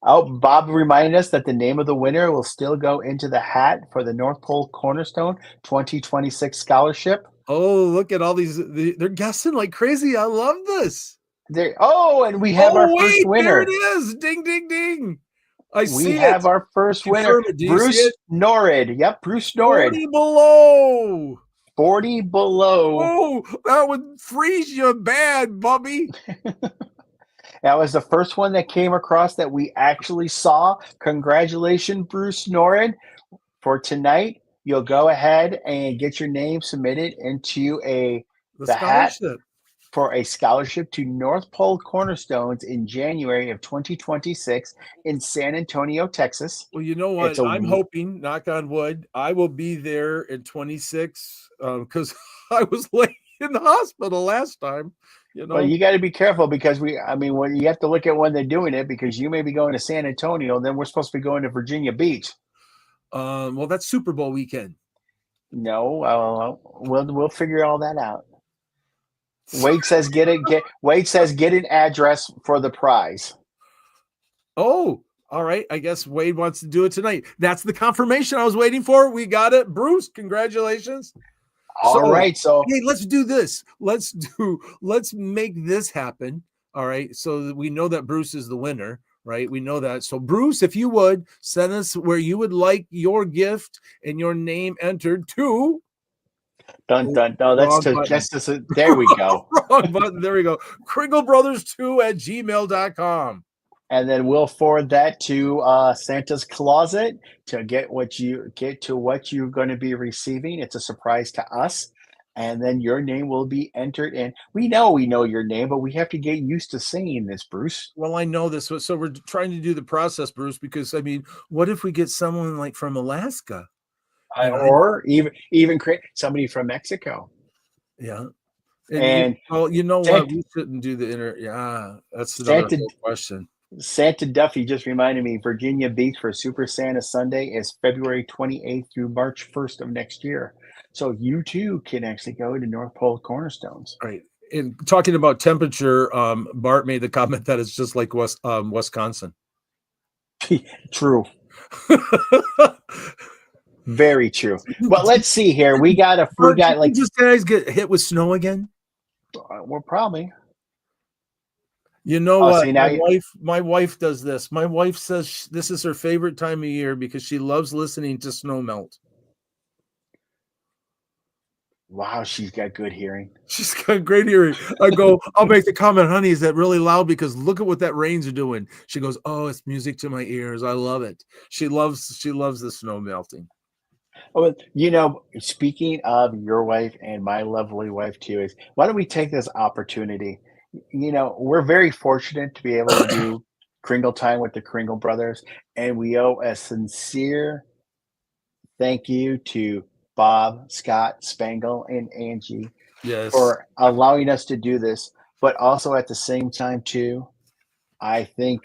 Oh, Bob reminded us that the name of the winner will still go into the hat for the North Pole Cornerstone 2026 scholarship. Oh, look at all these. They're guessing like crazy. I love this. And we have our first winner. There it is. Ding, ding, ding. We have our first winner, Bruce Norrid. Yep, Bruce Norrid. 40 below. Oh, that would freeze you bad, Bubby. That was the first one that came across that we actually saw. Congratulations, Bruce Norrid. For tonight, you'll go ahead and get your name submitted into the hat for a scholarship to North Pole Cornerstones in January of 2026 in San Antonio, Texas. Well, you know what? I'm hoping, knock on wood, I will be there in 26 because I was late in the hospital last time. Well, you got to be careful because when you have to look at when they're doing it because you may be going to San Antonio, then we're supposed to be going to Virginia Beach. Well, that's Super Bowl weekend. No, we'll figure all that out. Wade says get an address for the prize. Oh, all right. I guess Wade wants to do it tonight. That's the confirmation I was waiting for. We got it. Bruce, congratulations. All right. So hey, let's do this. Let's make this happen. All right. So that we know that Bruce is the winner, right? We know that. So Bruce, if you would send us where you would like your gift and your name entered to. Dun dun dun. There we go. Wrong button. There we go. Kringle Brothers 2@gmail.com. And then we'll forward that to Santa's Closet to get to what you're going to be receiving. It's a surprise to us. And then your name will be entered in. We know your name, but we have to get used to saying this, Bruce. Well, I know this. So we're trying to do the process, Bruce, because what if we get someone like from Alaska? Or even create somebody from Mexico. Yeah. And you know what? We shouldn't do the that's another question. Santa Duffy just reminded me Virginia Beach for Super Santa Sunday is February 28th through March 1st of next year. So you too can actually go to North Pole Cornerstones. Right. And talking about temperature, Bart made the comment that it's just like Wisconsin. True. Very true. Well, let's see here. We got like just guys get hit with snow again. We're probably. You know Oh, what? see, now my wife does this. My wife says this is her favorite time of year because she loves listening to snow melt. Wow, she's got good hearing. She's got great hearing. I go, I'll make the comment, honey, is that really loud? Because look at what that rain's are doing. She goes, oh, it's music to my ears. I love it. She loves the snow melting. Oh, you know, speaking of your wife and my lovely wife too, is why don't we take this opportunity? You know, we're very fortunate to be able to do Kringle time with the Kringle brothers, and we owe a sincere thank you to Bob, Scott, Spangle, and Angie Yes. for allowing us to do this. But also at the same time, too, I think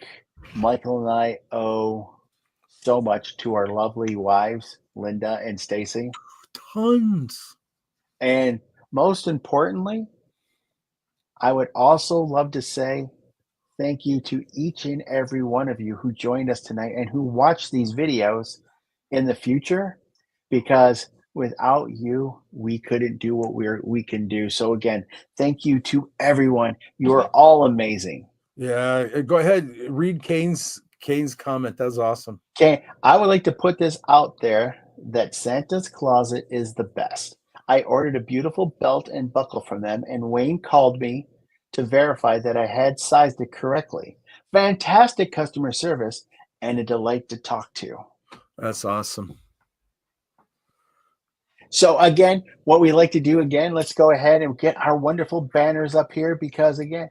Michael and I owe so much to our lovely wives, Linda and Stacy. Tons. And most importantly, I would also love to say thank you to each and every one of you who joined us tonight and who watch these videos in the future, because without you, we couldn't do what we can do. So again, thank you to everyone. You are all amazing. Yeah, go ahead. Read Kane's comment. That's awesome. Okay, I would like to put this out there that Santa's Closet is the best. I ordered a beautiful belt and buckle from them, and Wayne called me to verify that I had sized it correctly. Fantastic customer service and a delight to talk to. That's awesome. So again, what we like to do again, let's go ahead and get our wonderful banners up here, because again,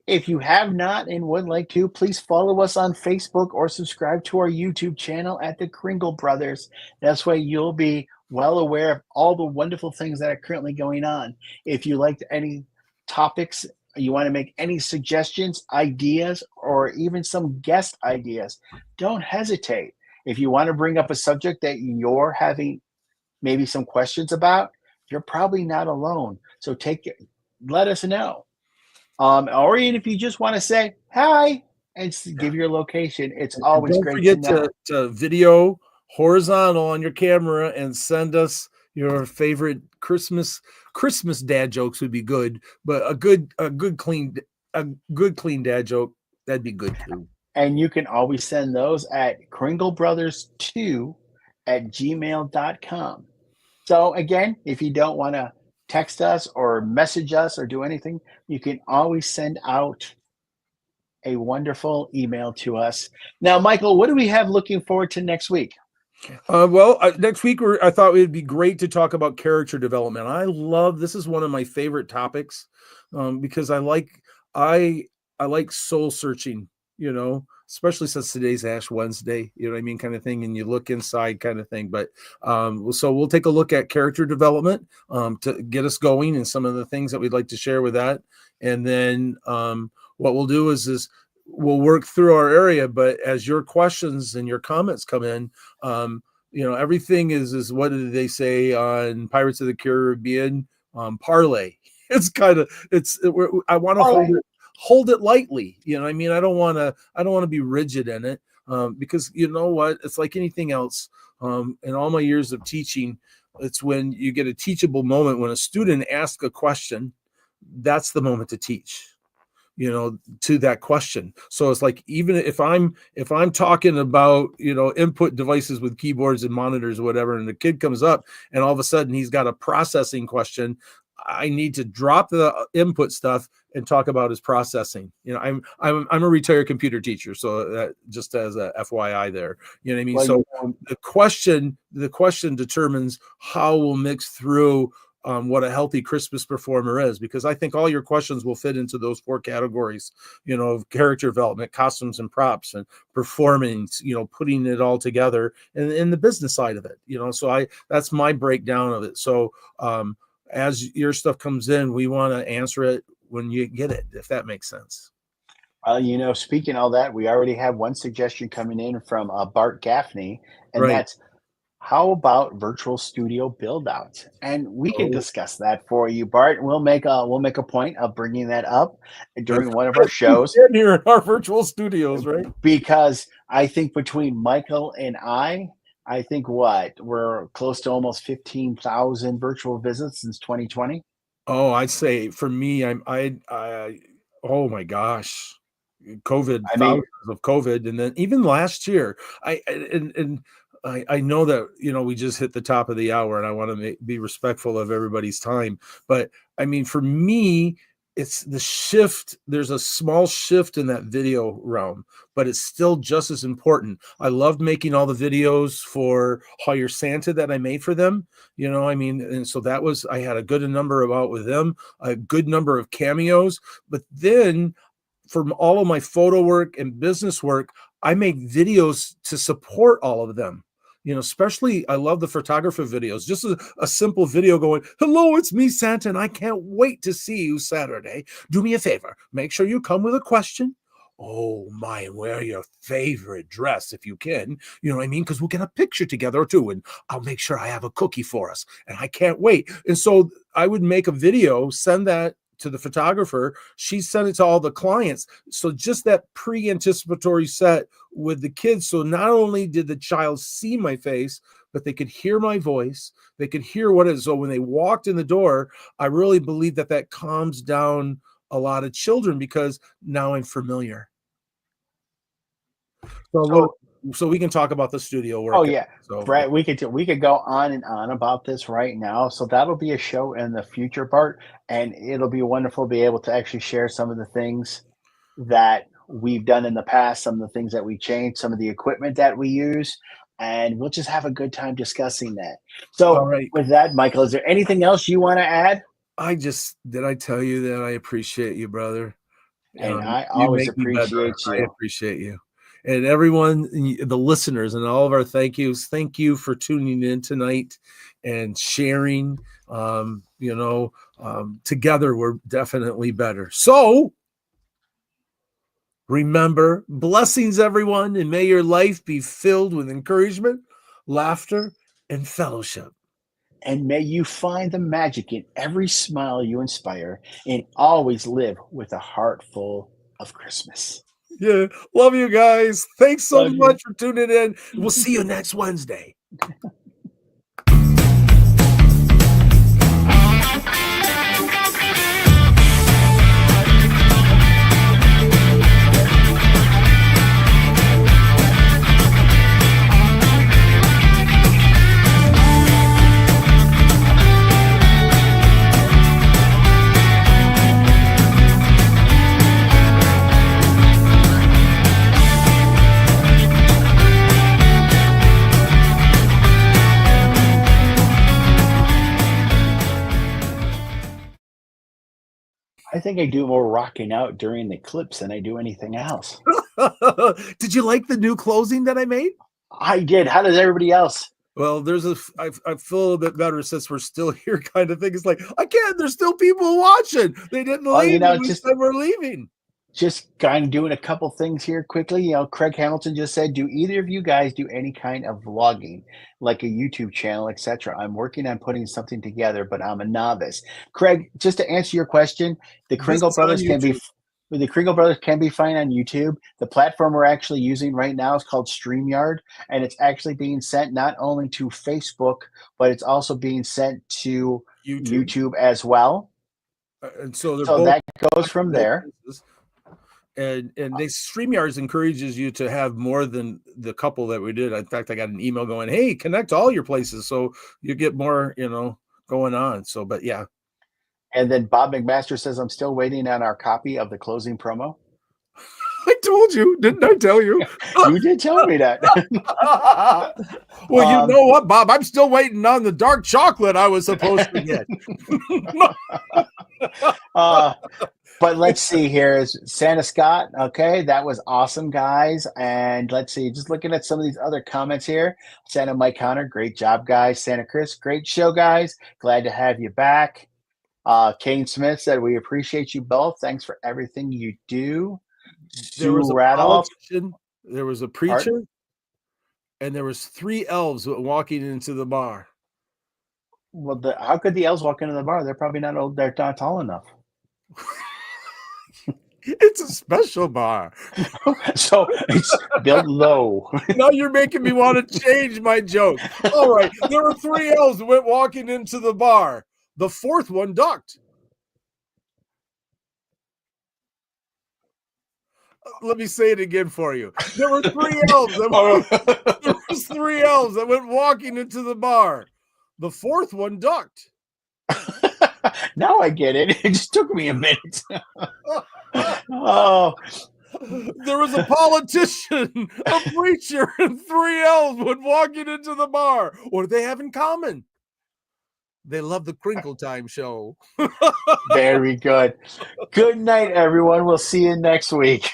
if you have not and would like to, please follow us on Facebook or subscribe to our YouTube channel at the Kringle Brothers. That's way you'll be well aware of all the wonderful things that are currently going on. If you like any topics, you want to make any suggestions, ideas, or even some guest ideas, don't hesitate. If you want to bring up a subject that you're having maybe some questions about, you're probably not alone. So let us know. Or even if you just want to say hi and give your location, it's always great to know. Don't forget to video horizontal on your camera and send us your favorite Christmas dad jokes would be good, but a good clean dad joke, that'd be good too. And you can always send those at kringlebrothers2@gmail.com. So again, if you don't want to text us or message us or do anything, you can always send out a wonderful email to us. Now, Michael, what do we have looking forward to next week? Next week, I thought it would be great to talk about character development. This is one of my favorite topics because I like soul searching, especially since today's Ash Wednesday, you know what I mean, kind of thing, and you look inside kind of thing. But so we'll take a look at character development to get us going and some of the things that we'd like to share with that. And then what we'll do is we'll work through our area, but as your questions and your comments come in, everything is what did they say on Pirates of the Caribbean? Parlay. It's kind of I want to hold it lightly. You know what I mean? I don't want to be rigid in it because you know what? It's like anything else. In all my years of teaching, it's when you get a teachable moment when a student asks a question, that's the moment to teach. To that question. So it's like, even if I'm talking about, input devices with keyboards and monitors or whatever, and the kid comes up and all of a sudden he's got a processing question, I need to drop the input stuff and talk about his processing. I'm a retired computer teacher, so that just as a FYI there, you know what I mean? So the question determines how we'll mix through what a healthy Christmas performer is, because I think all your questions will fit into those 4 categories, of character development, costumes and props, and performance, putting it all together, and in the business side of it, so that's my breakdown of it. So as your stuff comes in, we want to answer it when you get it, if that makes sense. Speaking of that, we already have one suggestion coming in from Bart Gaffney, and Right. that's how about virtual studio build outs? And we can Oh, discuss that for you, Bart. We'll make a point of bringing that up that's during one of our shows in here in our virtual studios, right? because I think between Michael and I think we're close to almost 15,000 virtual visits since 2020. Oh, I'd say for me, I oh my gosh, COVID, I mean, thousands of COVID, and then even last year, and I know that we just hit the top of the hour, and I want to be respectful of everybody's time, but I mean, for me, it's the shift. There's a small shift in that video realm, but it's still just as important. I loved making all the videos for Hire Santa that I made for them. I mean, and so I had a good number about with them, a good number of cameos, but then from all of my photo work and business work, I make videos to support all of them. Especially I love the photographer videos. Just a simple video going, "Hello, it's me, Santa, and I can't wait to see you Saturday. Do me a favor. Make sure you come with a question. Oh my, and wear your favorite dress if you can. You know what I mean? Because we'll get a picture together too. And I'll make sure I have a cookie for us. And I can't wait." And so I would make a video, send that to the photographer. She sent it to all the clients. So just that pre-anticipatory set with the kids. So not only did the child see my face, but they could hear my voice. They could hear what it is. So when they walked in the door, I really believe that calms down a lot of children because now I'm familiar. so So we can talk about the studio work. Oh yeah, So Brett, we could go on and on about this right now. So that'll be a show in the future, Bart, and it'll be wonderful to be able to actually share some of the things that we've done in the past, some of the things that we changed, some of the equipment that we use, and we'll just have a good time discussing that. all So right. with that, Michael, is there anything else you want to add? Did I tell you that I appreciate you, brother? And I You always make me better. appreciate I you. appreciate you. And everyone, the listeners, and all of our thank yous. Thank you for tuning in tonight and sharing. Together we're definitely better. So remember, blessings, everyone, and may your life be filled with encouragement, laughter, and fellowship. And may you find the magic in every smile you inspire and always live with a heart full of Christmas. Yeah, love you guys. Thanks so Love you. much for tuning in. We'll see you next Wednesday. I think I do more rocking out during the clips than I do anything else. Did you like the new closing that I made? I did. How does everybody else? Well, I feel a little bit better since we're still here, kind of thing. It's like, I can't, there's still people watching. They didn't Well, leave. We said we're leaving. Just kind of doing a couple things here quickly. Craig Hamilton just said, do either of you guys do any kind of vlogging, like a YouTube channel, etc.? I'm working on putting something together, but I'm a novice. Craig, just to answer your question, the Kringle Brothers can be fine on YouTube. The platform we're actually using right now is called StreamYard, and it's actually being sent not only to Facebook, but it's also being sent to YouTube as well. And so that goes from there. And they StreamYards encourages you to have more than the couple that we did. In fact, I got an email going, "Hey, connect all your places so you get more, going on." So, but yeah. And then Bob McMaster says, "I'm still waiting on our copy of the closing promo." I told you, didn't I tell you? You did tell me that. Well, you know what, Bob? I'm still waiting on the dark chocolate I was supposed to get. But let's see here is Santa Scott. Okay, that was awesome, guys. And let's see, just looking at some of these other comments here. Santa Mike Connor, great job, guys. Santa Chris, great show, guys. Glad to have you back. Kane Smith said, we appreciate you both. Thanks for everything you do. There was a Ratoff. politician, there was a Art? preacher, and there was 3 elves walking into the bar. Well, how could the elves walk into the bar? They're probably not old. They're not tall enough. It's a special bar. So it's built low. Now you're making me want to change my joke. All right, there were 3 elves that went walking into the bar. The 4th one ducked. Let me say it again for you. There were 3 elves. There was 3 elves that went walking into the bar. The 4th one ducked. Now I get it. It just took me a minute. Oh, There was a politician, a preacher, and 3 elves went walking into the bar. What do they have in common? They love the Crinkle Time show. very good. Good night, everyone. We'll see you next week.